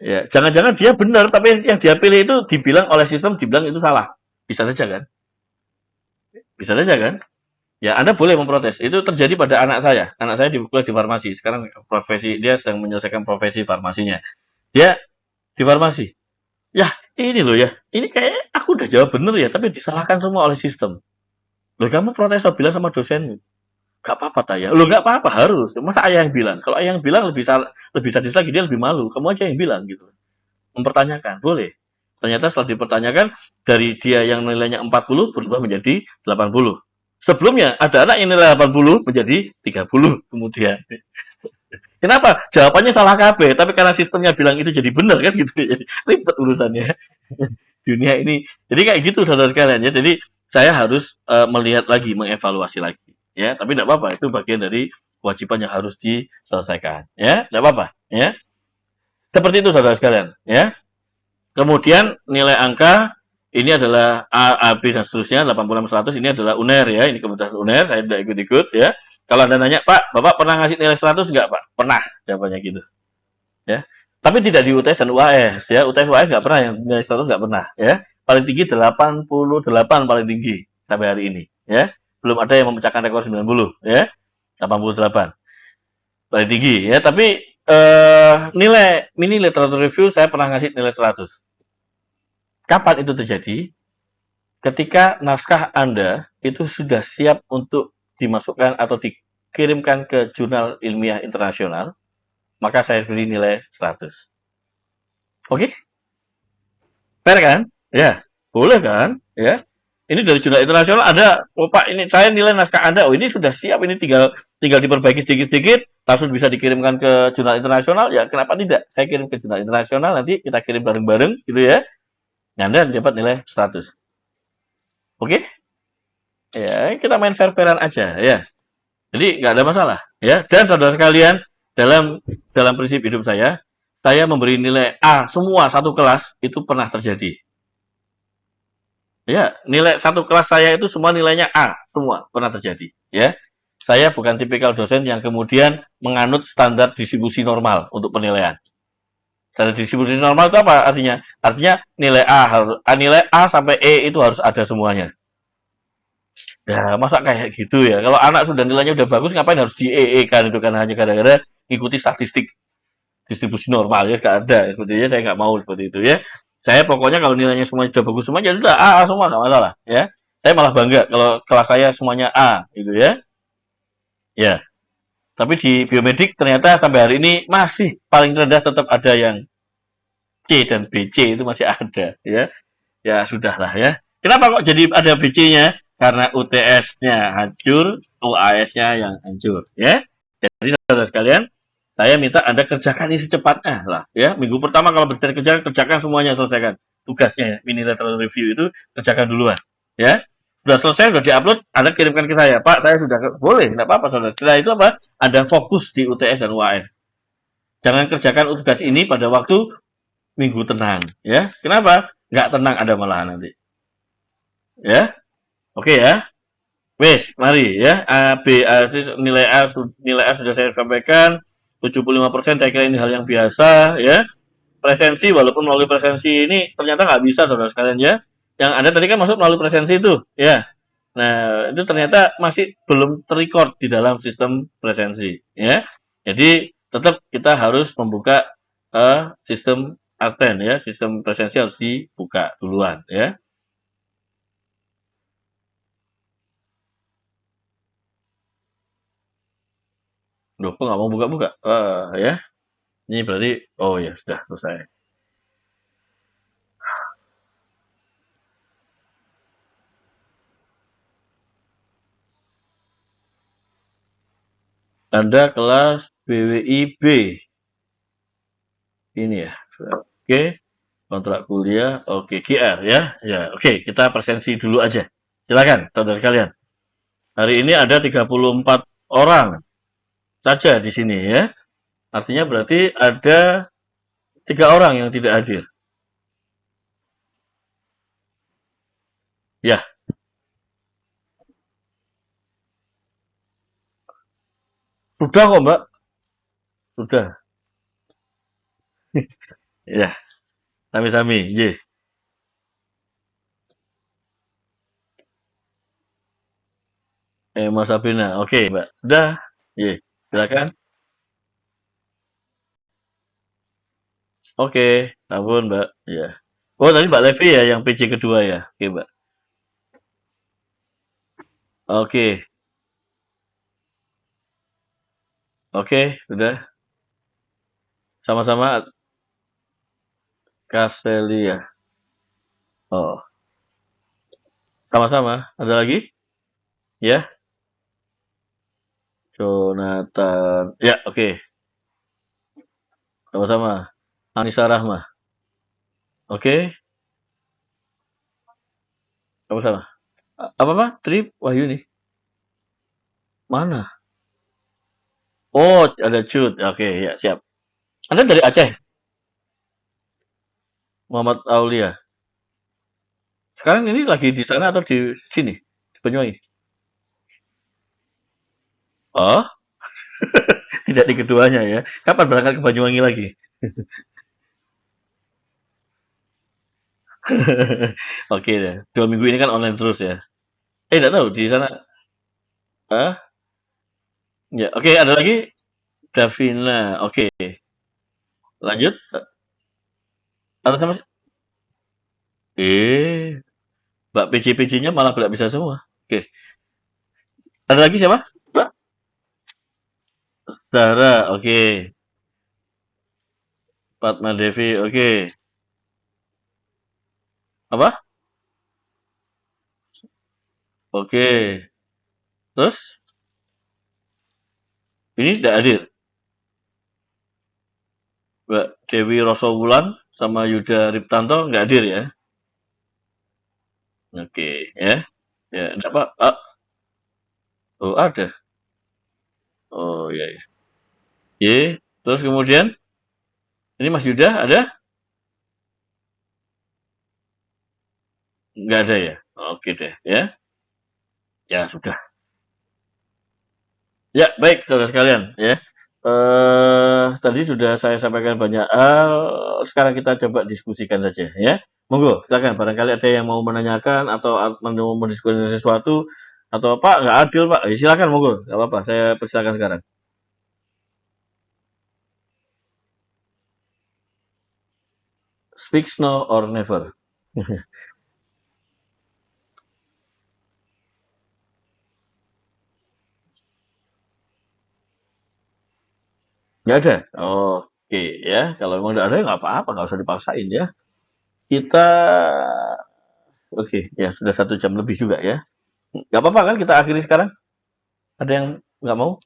Ya, jangan-jangan dia benar tapi yang dia pilih itu dibilang oleh sistem dibilang itu salah. Bisa saja kan? Bisa saja kan? Ya, Anda boleh memprotes. Itu terjadi pada anak saya. Anak saya kuliah di farmasi. Sekarang profesi dia sedang menyelesaikan profesi farmasinya. Dia di farmasi. Ya, ini loh ya. Ini kayak aku udah jawab bener ya, tapi disalahkan semua oleh sistem. Loh, kamu protes atau bilang sama dosenmu. Gak apa-apa, Taya. Loh, gak apa-apa, harus. Masa ayah yang bilang? Kalau ayah yang bilang lebih sadis lagi, dia lebih malu. Kamu aja yang bilang gitu. Mempertanyakan, boleh. Ternyata setelah dipertanyakan, dari dia yang nilainya 40 berubah menjadi 80. Sebelumnya, ada anak yang nilai 80 menjadi 30 kemudian. Kenapa? Jawabannya salah KB, tapi karena sistemnya bilang itu jadi benar kan gitu. Jadi ribet urusannya. Dunia ini. Jadi kayak gitu saudara sekalian ya. Jadi saya harus melihat lagi, mengevaluasi lagi. Ya, tapi tidak apa-apa. Itu bagian dari kewajiban yang harus diselesaikan. Ya, tidak apa-apa. Ya, seperti itu saudara sekalian. Ya. Kemudian nilai angka ini adalah A, B dan seterusnya 86 100 ini adalah UNER ya. Ini kebetulan UNER, saya tidak ikut-ikut ya. Kalau Anda nanya, "Pak, Bapak pernah ngasih nilai 100 enggak, Pak?" Pernah, jawabannya gitu. Ya. Tapi tidak di UTS dan UAS ya. UTS UAS nggak pernah yang nilai 100 nggak pernah ya. Paling tinggi 88 paling tinggi sampai hari ini ya. Belum ada yang memecahkan rekor 90 ya. 88 paling tinggi ya. Tapi nilai mini literatur review saya pernah ngasih nilai 100. Kapan itu terjadi? Ketika naskah Anda itu sudah siap untuk dimasukkan atau dikirimkan ke jurnal ilmiah internasional, maka saya beri nilai 100. Oke? Fair kan? Ya, boleh kan? Ya. Ini dari jurnal internasional ada, oh Pak, ini saya nilai naskah Anda, oh ini sudah siap, ini tinggal tinggal diperbaiki sedikit-sedikit, langsung bisa dikirimkan ke jurnal internasional, ya kenapa tidak? Saya kirim ke jurnal internasional, nanti kita kirim bareng-bareng, gitu ya. Anda dapat nilai 100. Oke? Ya, kita main fair-fairan aja, ya. Jadi nggak ada masalah, ya. Dan saudara sekalian, dalam dalam prinsip hidup saya memberi nilai A semua satu kelas itu pernah terjadi. Ya, nilai satu kelas saya itu semua nilainya A, semua pernah terjadi. Ya, saya bukan tipikal dosen yang kemudian menganut standar distribusi normal untuk penilaian. Standar distribusi normal itu apa artinya? Artinya nilai A sampai E itu harus ada semuanya. Ya, masa kayak gitu ya? Kalau anak sudah nilainya udah bagus, ngapain harus di EE kan itu kan hanya gara-gara ikuti statistik distribusi normal ya, nggak ada. Sebetulnya saya nggak mau seperti itu ya. Saya pokoknya kalau nilainya semuanya sudah bagus semua, ya sudah A semua nggak masalah ya. Saya malah bangga kalau kelas saya semuanya A gitu ya. Ya, tapi di biomedik ternyata sampai hari ini masih paling rendah tetap ada yang C dan BC itu masih ada ya. Ya sudahlah ya. Kenapa kok jadi ada BC-nya? Karena UTS-nya hancur, UAS-nya yang hancur ya. Jadi saudara sekalian, saya minta Anda kerjakan ini secepatnya lah ya. Minggu pertama kalau berjalan kerjakan semuanya, selesaikan tugasnya ya. Mini lateral review itu kerjakan duluan ya. Sudah selesai, sudah diupload, Anda kirimkan ke saya. Pak, saya sudah boleh, tidak apa-apa saudara. Setelah itu apa? Anda fokus di UTS dan UAS. Jangan kerjakan tugas ini pada waktu minggu tenang ya. Kenapa? Nggak tenang ada malahan nanti. Ya, oke ya. Wes, mari ya. Nilai A sudah saya sampaikan. 75% saya kira ini hal yang biasa ya. Presensi walaupun melalui presensi ini ternyata nggak bisa saudara sekalian ya. Yang Anda tadi kan masuk melalui presensi itu ya. Nah, itu ternyata masih belum terrecord di dalam sistem presensi ya. Jadi tetap kita harus membuka sistem Arten ya, sistem presensi harus dibuka duluan ya. Loh, kok nggak mau buka-buka? Ya, ini berarti, oh ya sudah selesai. Anda kelas BWI B. Ini ya. Oke, kontrak kuliah, oke, GR ya. Ya, oke, kita presensi dulu aja. Silakan, saudara sekalian. Hari ini ada 34 orang saja di sini ya. Artinya berarti ada 3 orang yang tidak hadir. Ya, sudah kok Mbak. Sudah. Ya, sami-sami. Ye. Mas Sabrina. Oke, Mbak. Sudah. Ye. Silakan. Oke, ampun Mbak. Ya. Oh, tadi Mbak Levi ya yang PJ kedua ya. Oke, Mbak. Oke. Oke, sudah. Sama-sama Kaselia. Oh, sama-sama. Ada lagi? Ya, Jonathan. Ya, oke. Sama-sama. Anissa Rahma. Oke, sama-sama. Apa-apa? Trip Wahyuni. Mana? Oh, ada Cut. Oke, ya, siap. Anda dari Aceh, Muhammad Aulia. Sekarang ini lagi di sana atau di sini? Di Banyuwangi? Oh, tidak di keduanya ya. Kapan berangkat ke Banyuwangi lagi? Oke deh. 2 minggu ini kan online terus ya. Tidak tahu di sana. Ah, ya. Oke, ada lagi? Davina. Oke, lanjut. Atas sama. Mbak PJ-PJ-nya malah tidak bisa semua. Oke. Ada lagi siapa? Mbak Zara. Oke. Fatma Devi. Oke. Apa? Oke. Terus ini tidak hadir. Mbak Dewi Rosowulan sama Yuda Riptanto nggak hadir ya? Oke, ya. Ya, enggak apa. Ah, oh, ada. Oh, iya, iya. Y, terus kemudian ini Mas Yuda ada? Nggak ada ya? Oke deh, ya. Ya, sudah. Ya, baik, saudara sekalian, ya. Tadi sudah saya sampaikan banyak hal, sekarang kita coba diskusikan saja, ya. Monggo, silakan. Barangkali ada yang mau menanyakan atau mau mendiskusikan sesuatu atau Pak nggak adil Pak, ya, silakan monggo, nggak apa-apa. Saya persilakan sekarang. Speak now or never. Nggak ada. Oke ya, kalau memang nggak ada ya nggak apa-apa, nggak usah dipaksain ya. Kita oke ya sudah 1 jam lebih juga ya. Nggak apa-apa kan kita akhiri sekarang? Ada yang nggak mau?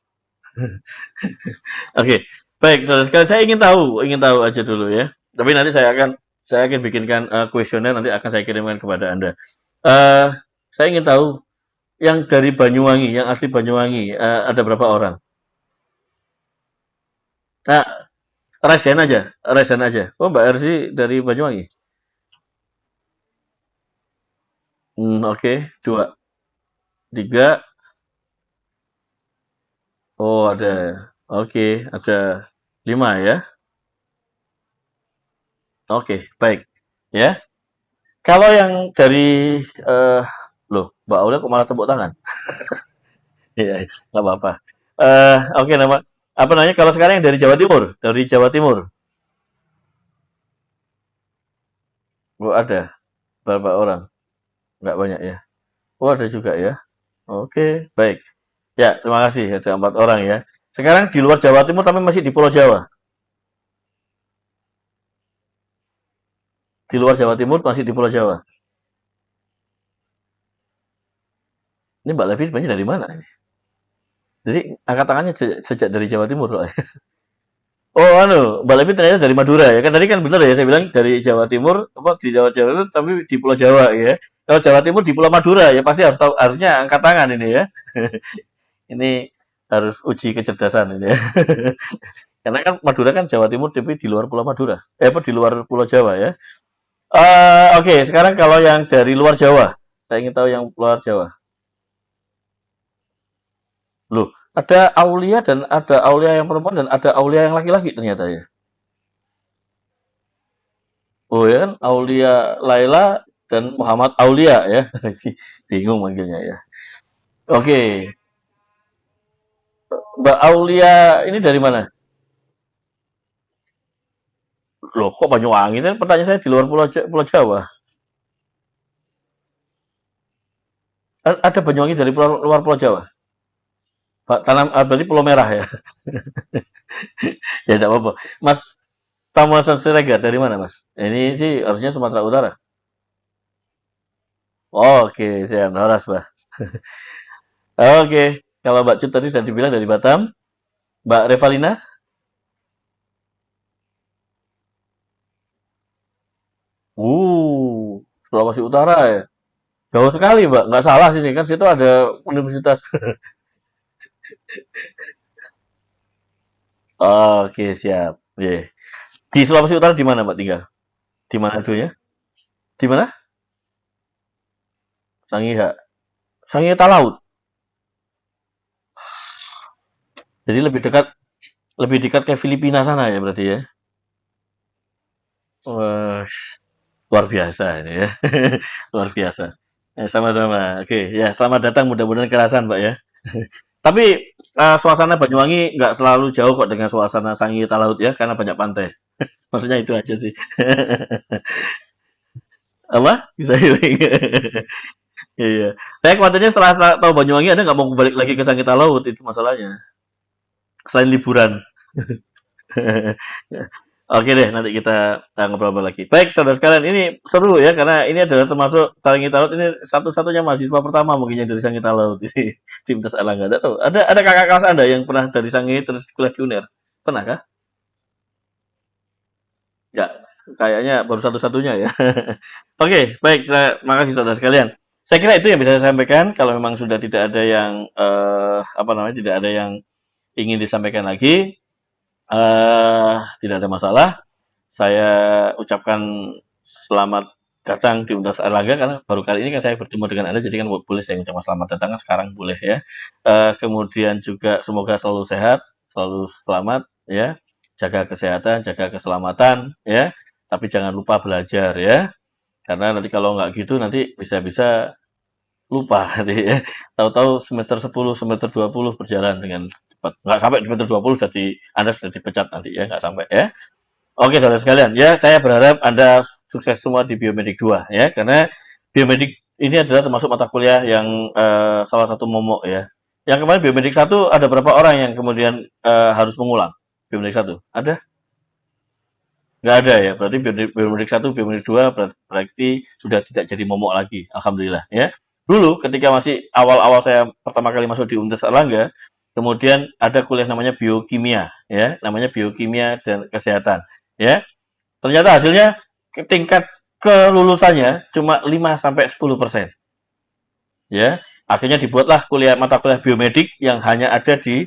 Oke, baik. Saudara sekalian, saya ingin tahu aja dulu ya. Tapi nanti saya akan bikinkan kuesioner nanti akan saya kirimkan kepada Anda. Eh, saya ingin tahu yang dari Banyuwangi, yang asli Banyuwangi, ada berapa orang? Nah, resen aja. Oh, Mbak Ersi dari Banyuwangi. Oke, dua, tiga. Oh, ada. Oke, ada 5 ya. Oke, baik. Ya. Kalau yang dari loh, Mbak Aulia kok malah tepuk tangan? Iya, iya, nggak apa-apa. Oke, nama apa namanya? Kalau sekarang yang dari Jawa Timur, oh ada berapa orang? Nggak banyak ya? Oh ada juga ya? Oke, baik. Ya, terima kasih. Ada 4 orang ya. Sekarang di luar Jawa Timur tapi masih di Pulau Jawa. Di luar Jawa Timur masih di Pulau Jawa. Ini Mbak Levi sebenarnya dari mana ini? Jadi angkat tangannya sejak dari Jawa Timur loh. Oh, Mbak Levi ternyata dari Madura ya. Kan tadi kan benar ya saya bilang dari Jawa Timur, apa di Jawa Jawa itu tapi di Pulau Jawa ya. Kalau Jawa Timur di Pulau Madura ya pasti harus tahu harusnya angkat tangan ini ya. Ini harus uji kecerdasan ini ya. Karena kan Madura kan Jawa Timur tapi di luar Pulau Madura. Apa di luar Pulau Jawa ya. Oke, sekarang kalau yang dari luar Jawa. Saya ingin tahu yang luar Jawa. Loh, ada Aulia dan ada Aulia yang perempuan dan ada Aulia yang laki-laki ternyata ya. Oh ya kan, Aulia Laila dan Muhammad Aulia ya. Bingung manggilnya ya. Oke, Mbak Aulia ini dari mana? Loh, kok Banyuwangi? Kan pertanyaan saya di luar Pulau Jawa. Ada Banyuwangi dari luar Pulau Jawa? Pak, berarti Pulau Merah ya. Ya tidak apa-apa. Mas Tamuasan Siregar dari mana, Mas? Ini sih harusnya Sumatera Utara. Oke, siap. Noras, Mbak. Oke, kalau Mbak Cut tadi sudah dibilang dari Batam. Mbak Revalina? Sulawesi Utara ya. Jauh sekali, Mbak. Nggak salah sini kan situ ada universitas. Oke, siap. Yeah. Di Sulawesi Utara di mana, Mbak tinggal? Di mana dulunya? Di mana? Sangiha. Sangihe Talaut. Jadi lebih dekat ke Filipina sana ya berarti ya. Wah, luar biasa ini ya. Luar biasa. Sama-sama. Oke, ya selamat datang mudah-mudahan kerasan, Mbak ya. Tapi suasana Banyuwangi nggak selalu jauh kok dengan suasana Sangihe Talaut ya, karena banyak pantai. Maksudnya itu aja sih. Apa? Bisa healing. Iya. Saya khawatirnya setelah tahu Banyuwangi ada nggak mau balik lagi ke Sangihe Talaut itu masalahnya. Selain liburan. Oke deh, nanti kita ngobrol-ngobrol lagi. Baik, saudara sekalian, ini seru ya, karena ini adalah termasuk Sangita Laut ini satu-satunya mahasiswa pertama mungkin yang dari Sangita Laut ini. Tim Tas Erlangga. Ada tuh. Ada kakak kelas Anda yang pernah dari Sangi terus kuliah di UNER? Pernah kah? Ya, kayaknya baru satu-satunya ya. Oke, baik. Makasih saudara sekalian. Saya kira itu yang bisa saya sampaikan. Kalau memang sudah tidak ada yang apa namanya, tidak ada yang ingin disampaikan lagi, tidak ada masalah. Saya ucapkan selamat datang di Universitas Erlangga karena baru kali ini kan saya bertemu dengan Anda, jadi kan boleh saya ucapkan selamat datang kan sekarang boleh ya. Kemudian juga semoga selalu sehat, selalu selamat ya, jaga kesehatan, jaga keselamatan ya, tapi jangan lupa belajar ya, karena nanti kalau nggak gitu nanti bisa-bisa lupa nanti ya. Tahu-tahu semester 10, semester 20 berjalan dengan cepat. Nggak sampai semester 20 jadi Anda sudah dipecat nanti ya, nggak sampai ya. Oke, saudara sekalian, ya saya berharap Anda sukses semua di Biomedik 2 ya, karena Biomedik ini adalah termasuk mata kuliah yang salah satu momok ya. Yang kemarin Biomedik 1 ada berapa orang yang kemudian harus mengulang Biomedik 1? Ada? Nggak ada ya. Berarti Biomedik 1, Biomedik 2 berarti sudah tidak jadi momok lagi. Alhamdulillah ya. Dulu ketika masih awal-awal saya pertama kali masuk di Universitas Erlangga, kemudian ada kuliah namanya biokimia ya, namanya biokimia dan kesehatan ya. Ternyata hasilnya tingkat kelulusannya cuma 5 sampai 10%. Ya. Akhirnya dibuatlah mata kuliah biomedik yang hanya ada di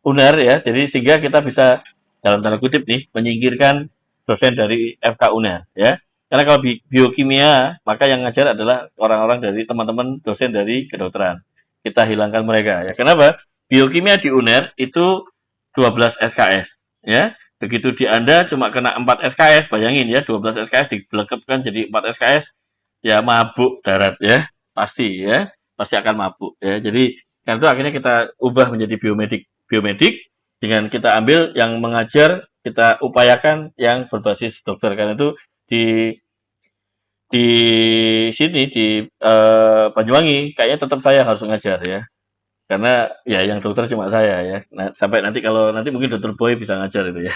UNER ya. Jadi sehingga kita bisa dalam tanda kutip nih menyingkirkan dosen dari FK UNER ya. Karena kalau biokimia maka yang ngajar adalah orang-orang dari teman-teman dosen dari kedokteran. Kita hilangkan mereka ya. Kenapa? Biokimia di UNER itu 12 SKS ya. Begitu di Anda cuma kena 4 SKS, bayangin ya 12 SKS dibelekepkan jadi 4 SKS, ya mabuk darat ya. Pasti ya, pasti akan mabuk ya. Jadi karena itu akhirnya kita ubah menjadi biomedik. Biomedik dengan kita ambil yang mengajar, kita upayakan yang berbasis dokter. Karena itu di di sini di Banyuwangi kayaknya tetap saya harus mengajar ya. Karena ya yang dokter cuma saya ya. Nah, sampai nanti kalau nanti mungkin dokter Boy bisa ngajar itu ya.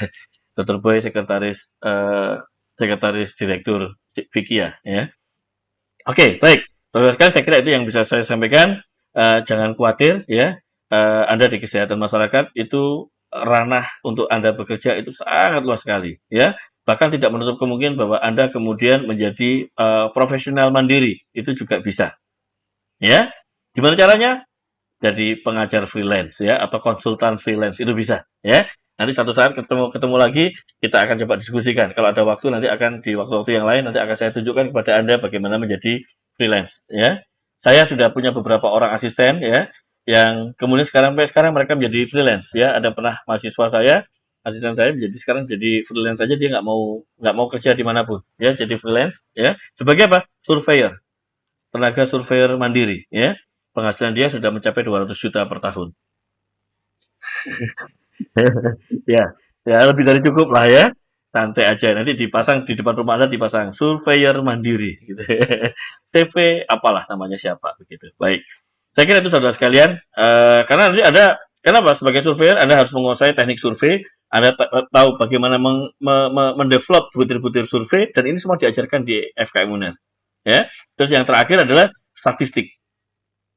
Dokter Boy sekretaris direktur Vikia ya. Oke, baik. Saudara saya kira itu yang bisa saya sampaikan. Jangan khawatir ya. Anda di kesehatan masyarakat itu ranah untuk Anda bekerja itu sangat luas sekali ya. Bahkan tidak menutup kemungkinan bahwa Anda kemudian menjadi profesional mandiri. Itu juga bisa ya. Gimana caranya? Jadi pengajar freelance ya atau konsultan freelance itu bisa ya. Nanti satu saat ketemu ketemu lagi kita akan coba diskusikan. Kalau ada waktu nanti akan di waktu-waktu yang lain nanti akan saya tunjukkan kepada Anda bagaimana menjadi freelance ya. Saya sudah punya beberapa orang asisten ya yang kemudian sekarang mereka menjadi freelance ya. Ada pernah mahasiswa saya asisten saya menjadi sekarang jadi freelance saja dia nggak mau kerja dimanapun ya jadi freelance ya sebagai apa surveyor tenaga surveyor mandiri ya penghasilan dia sudah mencapai 200 juta per tahun. Ya, ya lebih dari cukup lah ya. Santai aja, nanti dipasang di depan rumah Anda dipasang surveyor mandiri gitu. CV apalah namanya siapa begitu. Baik. Saya kira itu saudara sekalian, karena nanti ada kenapa sebagai surveyor Anda harus menguasai teknik survei, Anda tahu bagaimana mendevelop butir-butir survei dan ini semua diajarkan di FKM UNER. Ya. Terus yang terakhir adalah statistik.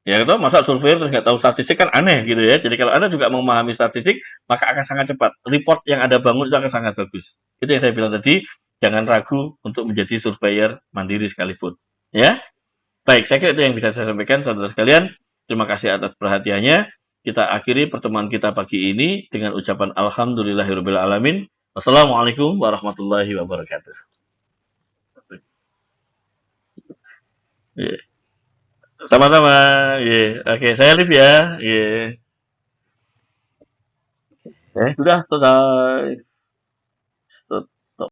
Ya itu masa survei terus nggak tahu statistik kan aneh gitu ya. Jadi kalau Anda juga memahami statistik, maka akan sangat cepat. Report yang Anda bangun itu akan sangat bagus. Itu yang saya bilang tadi, jangan ragu untuk menjadi surveyor mandiri sekalipun. Ya, baik. Saya kira itu yang bisa saya sampaikan, saudara sekalian. Terima kasih atas perhatiannya. Kita akhiri pertemuan kita pagi ini dengan ucapan Alhamdulillahirobbilalamin. Wassalamualaikum warahmatullahi wabarakatuh. Ya. Sama-sama. Ya. Oke, saya live ya. Ya. Sudah selesai.